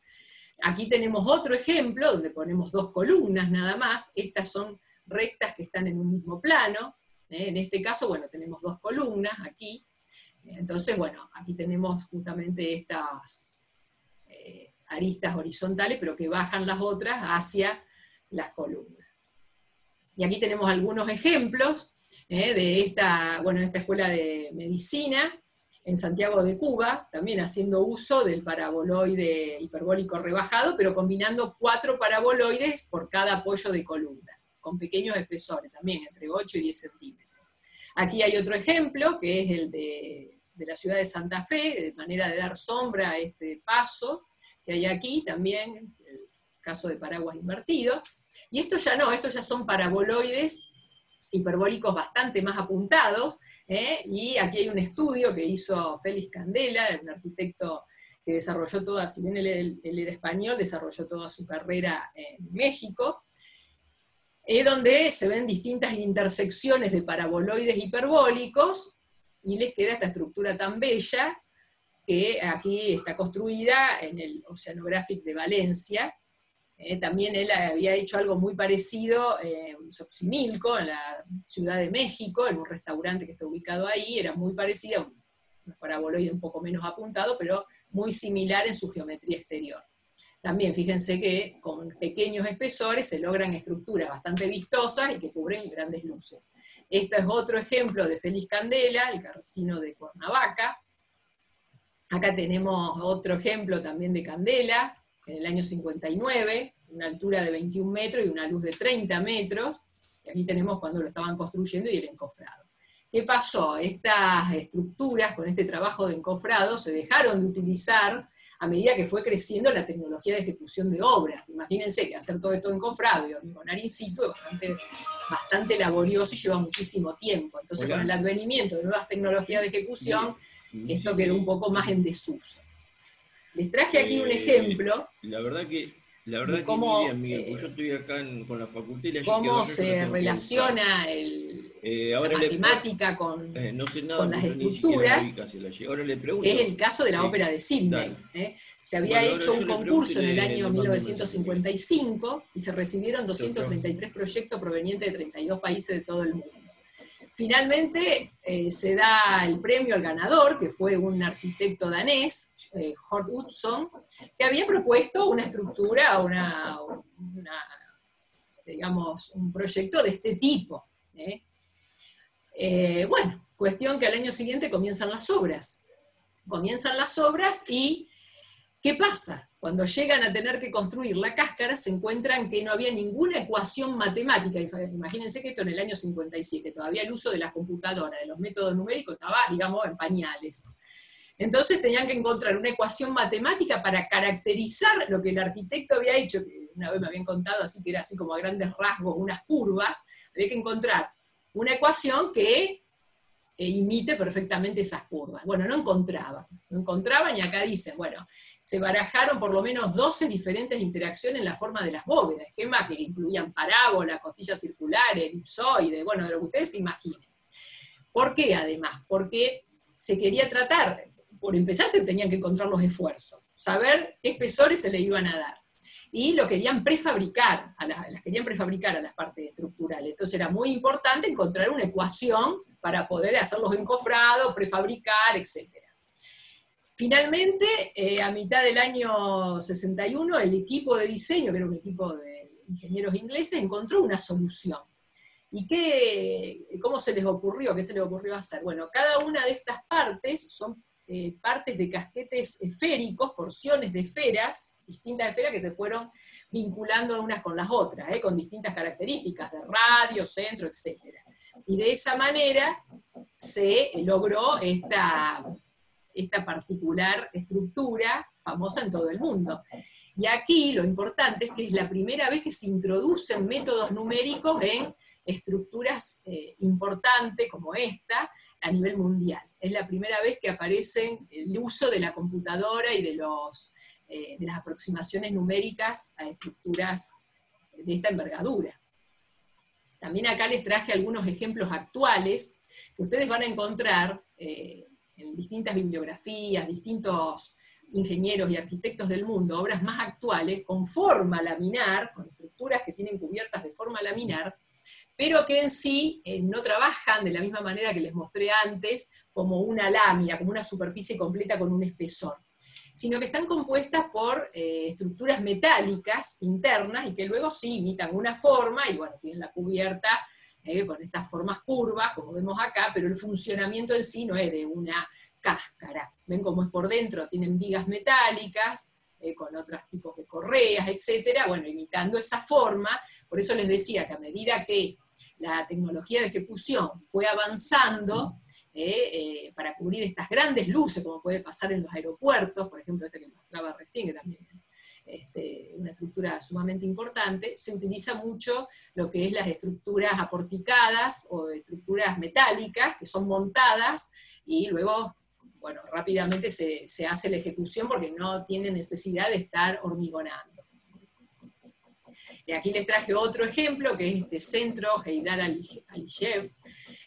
Speaker 1: Aquí tenemos otro ejemplo, donde ponemos dos columnas nada más, estas son rectas que están en un mismo plano, en este caso, bueno, tenemos dos columnas aquí, entonces, bueno, aquí tenemos justamente estas aristas horizontales, pero que bajan las otras hacia las columnas. Y aquí tenemos algunos ejemplos de esta escuela de medicina, en Santiago de Cuba, también haciendo uso del paraboloide hiperbólico rebajado, pero combinando 4 paraboloides por cada apoyo de columna, con pequeños espesores también, entre 8 y 10 centímetros. Aquí hay otro ejemplo, que es el de la ciudad de Santa Fe, de manera de dar sombra a este paso que hay aquí, también, el caso de paraguas invertido. Y estos ya son paraboloides hiperbólicos bastante más apuntados, y aquí hay un estudio que hizo Félix Candela, un arquitecto que desarrolló toda, si bien él era español, desarrolló toda su carrera en México, donde se ven distintas intersecciones de paraboloides hiperbólicos, y les queda esta estructura tan bella, que aquí está construida en el Oceanographic de Valencia. También él había hecho algo muy parecido en Xochimilco, en la Ciudad de México, en un restaurante que está ubicado ahí, era muy parecida, un paraboloide un poco menos apuntado, pero muy similar en su geometría exterior. También fíjense que con pequeños espesores se logran estructuras bastante vistosas y que cubren grandes luces. Este es otro ejemplo de Félix Candela, el carcino de Cuernavaca. Acá tenemos otro ejemplo también de Candela, en el año 59, una altura de 21 metros y una luz de 30 metros. Y aquí tenemos cuando lo estaban construyendo y el encofrado. ¿Qué pasó? Estas estructuras, con este trabajo de encofrado, se dejaron de utilizar a medida que fue creciendo la tecnología de ejecución de obras. Imagínense que hacer todo esto encofrado y hormigonar in situ es bastante laborioso y lleva muchísimo tiempo. Entonces, con el advenimiento de nuevas tecnologías de ejecución, esto quedó un poco más en desuso. Les traje aquí un ejemplo.
Speaker 3: La verdad que
Speaker 1: cómo,
Speaker 3: Miriam, pues yo estoy acá con la facultad y
Speaker 1: cómo se relaciona la matemática con las estructuras, es el caso de la ópera de Sydney. Se había hecho un concurso en el año 1955 y se recibieron 233 proyectos provenientes de 32 países de todo el mundo. Finalmente se da el premio al ganador, que fue un arquitecto danés, Hort Utzon, que había propuesto una estructura, digamos, un proyecto de este tipo. Bueno, cuestión que al año siguiente comienzan las obras. Comienzan las obras y ¿qué pasa? Cuando llegan a tener que construir la cáscara, se encuentran que no había ninguna ecuación matemática. Imagínense que esto en el año 57, todavía el uso de las computadoras, de los métodos numéricos, estaba, digamos, en pañales. Entonces tenían que encontrar una ecuación matemática para caracterizar lo que el arquitecto había hecho, que una vez me habían contado, así que era así como a grandes rasgos, unas curvas. Había que encontrar una ecuación que imite perfectamente esas curvas. Bueno, no encontraban, y acá dicen, bueno, se barajaron por lo menos 12 diferentes interacciones en la forma de las bóvedas, esquemas que incluían parábolas, costillas circulares, elipsoides, bueno, de lo que ustedes se imaginen. ¿Por qué además? Porque se quería tratar, por empezar se tenían que encontrar los esfuerzos, saber qué espesores se le iban a dar. Y lo querían prefabricar, las querían prefabricar a las partes estructurales. Entonces era muy importante encontrar una ecuación para poder hacer los encofrados, prefabricar, etc. Finalmente, a mitad del año 61, el equipo de diseño, que era un equipo de ingenieros ingleses, encontró una solución. ¿Y cómo se les ocurrió? ¿Qué se les ocurrió hacer? Bueno, cada una de estas partes son partes de casquetes esféricos, porciones de esferas, distintas esferas que se fueron vinculando unas con las otras, con distintas características de radio, centro, etc. Y de esa manera se logró esta particular estructura famosa en todo el mundo. Y aquí lo importante es que es la primera vez que se introducen métodos numéricos en estructuras importantes como esta a nivel mundial. Es la primera vez que aparece el uso de la computadora y de las aproximaciones numéricas a estructuras de esta envergadura. También acá les traje algunos ejemplos actuales que ustedes van a encontrar en distintas bibliografías, distintos ingenieros y arquitectos del mundo, obras más actuales, con forma laminar, con estructuras que tienen cubiertas de forma laminar, pero que en sí no trabajan de la misma manera que les mostré antes, como una lámina, como una superficie completa con un espesor, sino que están compuestas por estructuras metálicas internas y que luego sí imitan una forma, y bueno, tienen la cubierta con estas formas curvas, como vemos acá, pero el funcionamiento en sí no es de una cáscara. ¿Ven cómo es por dentro? Tienen vigas metálicas, con otros tipos de correas, etcétera, bueno, imitando esa forma. Por eso les decía que a medida que la tecnología de ejecución fue avanzando, para cubrir estas grandes luces, como puede pasar en los aeropuertos, por ejemplo, este que mostraba recién, que también es una estructura sumamente importante, se utiliza mucho lo que es las estructuras aporticadas o estructuras metálicas, que son montadas y luego bueno, rápidamente se hace la ejecución porque no tiene necesidad de estar hormigonando. Y aquí les traje otro ejemplo, que es este centro Heydar Aliyev,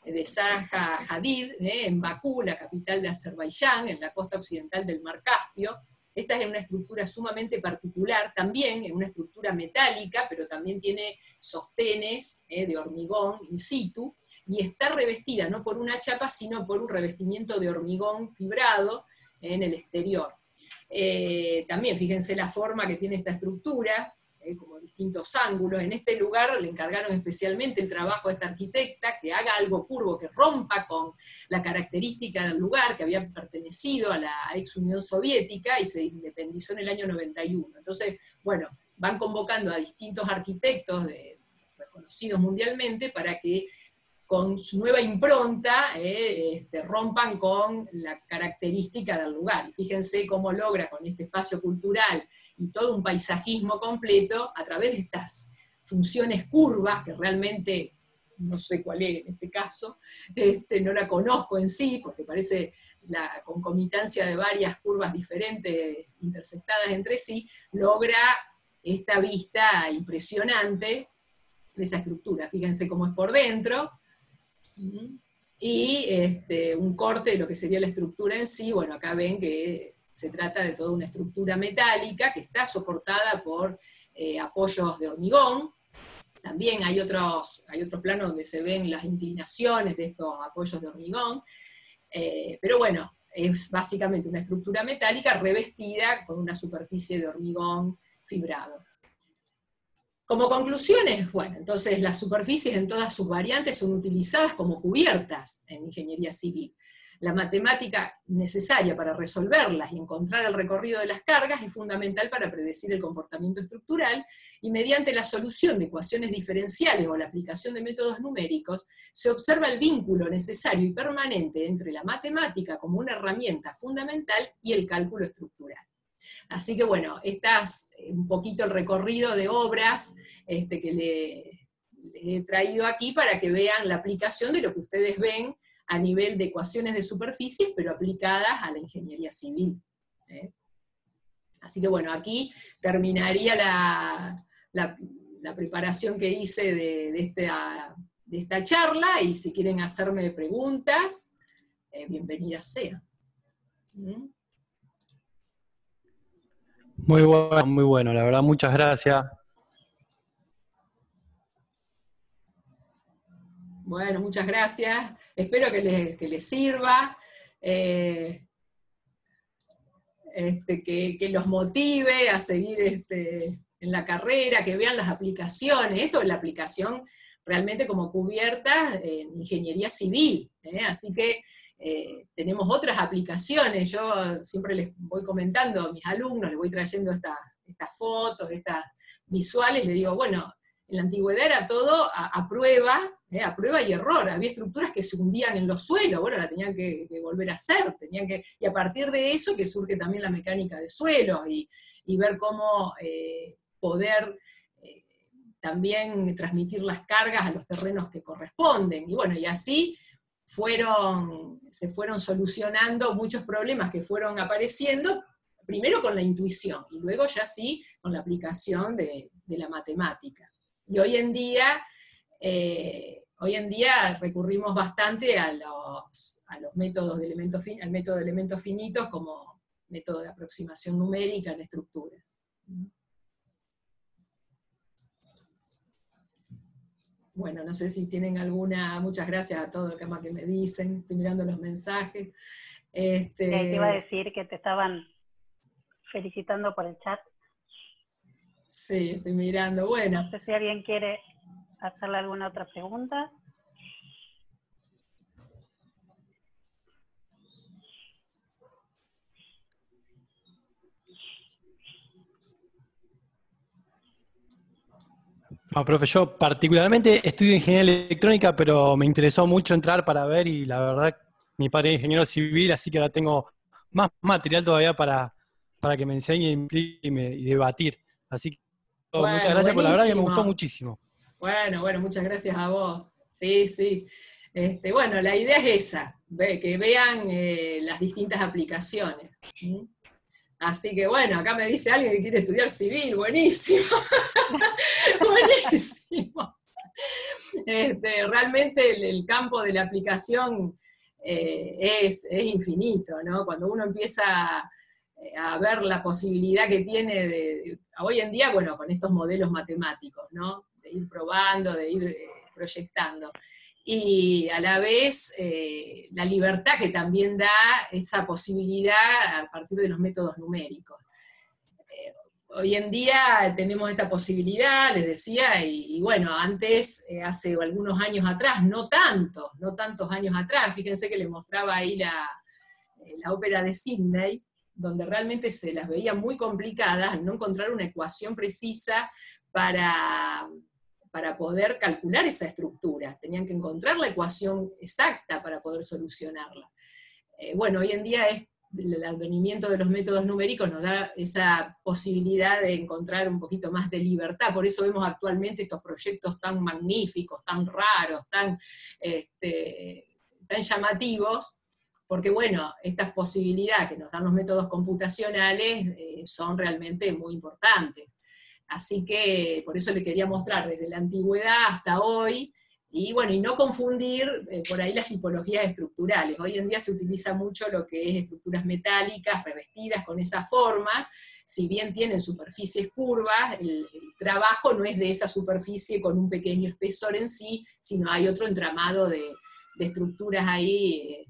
Speaker 1: de Zaha Hadid, en Bakú, la capital de Azerbaiyán, en la costa occidental del Mar Caspio. Esta es una estructura sumamente particular, también en una estructura metálica, pero también tiene sostenes de hormigón in situ, y está revestida no por una chapa, sino por un revestimiento de hormigón fibrado en el exterior. También fíjense la forma que tiene esta estructura, como distintos ángulos. En este lugar le encargaron especialmente el trabajo a esta arquitecta, que haga algo curvo, que rompa con la característica del lugar, que había pertenecido a la ex Unión Soviética y se independizó en el año 91. Entonces, bueno, van convocando a distintos arquitectos reconocidos mundialmente para que con su nueva impronta rompan con la característica del lugar. Y fíjense cómo logra con este espacio cultural y todo un paisajismo completo a través de estas funciones curvas, que realmente no sé cuál es en este caso, no la conozco en sí, porque parece la concomitancia de varias curvas diferentes intersectadas entre sí, logra esta vista impresionante de esa estructura. Fíjense cómo es por dentro, y un corte de lo que sería la estructura en sí. Bueno, acá ven que se trata de toda una estructura metálica que está soportada por apoyos de hormigón. También hay otros planos donde se ven las inclinaciones de estos apoyos de hormigón, pero bueno, es básicamente una estructura metálica revestida con una superficie de hormigón fibrado. Como conclusiones, bueno, entonces las superficies en todas sus variantes son utilizadas como cubiertas en ingeniería civil. La matemática necesaria para resolverlas y encontrar el recorrido de las cargas es fundamental para predecir el comportamiento estructural, y mediante la solución de ecuaciones diferenciales o la aplicación de métodos numéricos, se observa el vínculo necesario y permanente entre la matemática como una herramienta fundamental y el cálculo estructural. Así que bueno, es un poquito el recorrido de obras que le he traído aquí para que vean la aplicación de lo que ustedes ven a nivel de ecuaciones de superficies, pero aplicadas a la ingeniería civil. Así que bueno, aquí terminaría la preparación que hice de esta charla, y si quieren hacerme preguntas, bienvenidas sean.
Speaker 4: Muy bueno, la verdad, muchas gracias.
Speaker 1: Bueno, muchas gracias. Espero que les sirva, que los motive a seguir en la carrera, que vean las aplicaciones. Esto es la aplicación realmente como cubierta en ingeniería civil, así que tenemos otras aplicaciones. Yo siempre les voy comentando a mis alumnos, les voy trayendo estas fotos, estas visuales, les digo, bueno, en la antigüedad era todo a prueba y error. Había estructuras que se hundían en los suelos, bueno, la tenían que volver a hacer, y a partir de eso que surge también la mecánica de suelos, y ver cómo poder también transmitir las cargas a los terrenos que corresponden. Y bueno, y así se fueron solucionando muchos problemas que fueron apareciendo, primero con la intuición, y luego ya sí con la aplicación de la matemática. Y hoy en día recurrimos bastante a los métodos al método de elementos finitos como método de aproximación numérica en estructuras. Bueno, no sé si tienen muchas gracias a todos los que me dicen, estoy mirando los mensajes.
Speaker 2: Te iba a decir que te estaban felicitando por el chat.
Speaker 1: Sí, estoy mirando, bueno.
Speaker 2: No sé si alguien quiere hacerle alguna otra pregunta.
Speaker 4: No, profe, yo particularmente estudio ingeniería electrónica, pero me interesó mucho entrar para ver, y la verdad, mi padre es ingeniero civil, así que ahora tengo más material todavía para que me enseñe y debatir. Así que
Speaker 1: bueno,
Speaker 4: muchas gracias, por la verdad que me gustó muchísimo.
Speaker 1: Bueno, muchas gracias a vos. Sí, sí. Bueno, la idea es esa, que vean las distintas aplicaciones. ¿Mm? Así que bueno, acá me dice alguien que quiere estudiar civil, buenísimo. Buenísimo. Realmente el campo de la aplicación es infinito, ¿no? Cuando uno empieza a ver la posibilidad que tiene hoy en día, bueno, con estos modelos matemáticos, ¿no? De ir probando, de ir proyectando. Y a la vez la libertad que también da esa posibilidad a partir de los métodos numéricos. Hoy en día tenemos esta posibilidad, les decía, y bueno, antes, hace algunos años atrás, no tantos años atrás, fíjense que les mostraba ahí la ópera de Sydney, donde realmente se las veía muy complicadas, no encontrar una ecuación precisa para poder calcular esa estructura. Tenían que encontrar la ecuación exacta para poder solucionarla. Bueno, hoy en día el advenimiento de los métodos numéricos nos da esa posibilidad de encontrar un poquito más de libertad, por eso vemos actualmente estos proyectos tan magníficos, tan raros, tan llamativos, porque bueno, estas posibilidades que nos dan los métodos computacionales son realmente muy importantes. Así que por eso le quería mostrar desde la antigüedad hasta hoy, y bueno, y no confundir por ahí las tipologías estructurales. Hoy en día se utiliza mucho lo que es estructuras metálicas revestidas con esa forma, si bien tienen superficies curvas, el trabajo no es de esa superficie con un pequeño espesor en sí, sino hay otro entramado de estructuras ahí,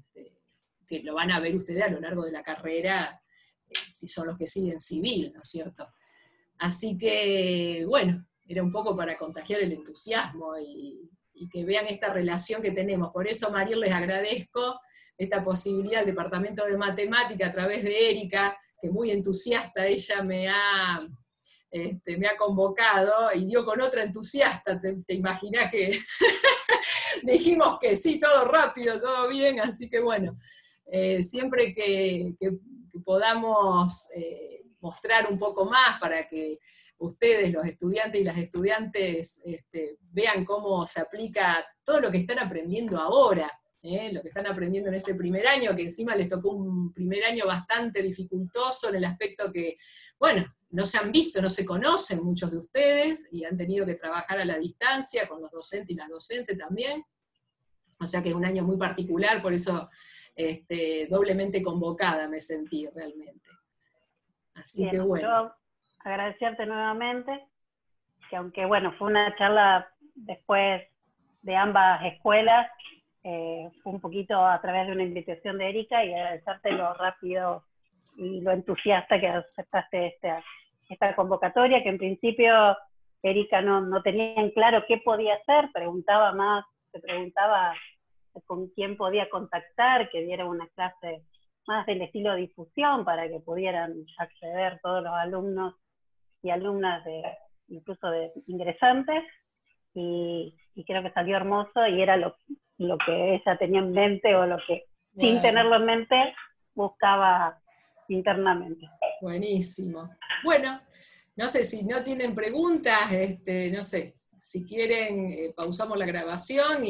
Speaker 1: que lo van a ver ustedes a lo largo de la carrera, si son los que siguen civil, ¿no es cierto? Así que, bueno, era un poco para contagiar el entusiasmo y que vean esta relación que tenemos. Por eso, Mariel, les agradezco esta posibilidad del Departamento de Matemática a través de Erika, que muy entusiasta ella me ha convocado, y dio con otra entusiasta, te imaginás que dijimos que sí, todo rápido, todo bien, así que bueno, siempre que podamos mostrar un poco más para que ustedes, los estudiantes y las estudiantes, vean cómo se aplica todo lo que están aprendiendo ahora, lo que están aprendiendo en este primer año, que encima les tocó un primer año bastante dificultoso en el aspecto que, bueno, no se han visto, no se conocen muchos de ustedes, y han tenido que trabajar a la distancia con los docentes y las docentes también, o sea que es un año muy particular, por eso doblemente convocada me sentí realmente. Así
Speaker 2: bien,
Speaker 1: que bueno.
Speaker 2: Yo agradecerte nuevamente, que aunque bueno, fue una charla después de ambas escuelas, fue un poquito a través de una invitación de Erika, y agradecerte lo rápido y lo entusiasta que aceptaste esta convocatoria, que en principio Erika no tenía en claro qué podía hacer, se preguntaba con quién podía contactar, que diera una clase más del estilo difusión para que pudieran acceder todos los alumnos y alumnas, incluso de ingresantes, y creo que salió hermoso, y era lo que ella tenía en mente, o lo que sin tenerlo en mente buscaba internamente.
Speaker 1: Buenísimo. Bueno, no sé si no tienen preguntas, no sé, si quieren pausamos la grabación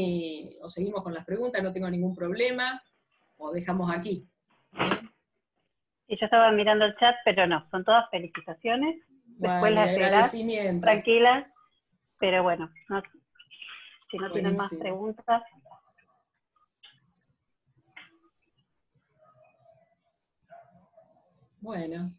Speaker 1: o seguimos con las preguntas, no tengo ningún problema, o dejamos aquí.
Speaker 2: Y yo estaba mirando el chat, pero no, son todas felicitaciones. Después las verás, tranquila, pero bueno, si no tienen más preguntas.
Speaker 1: Bueno.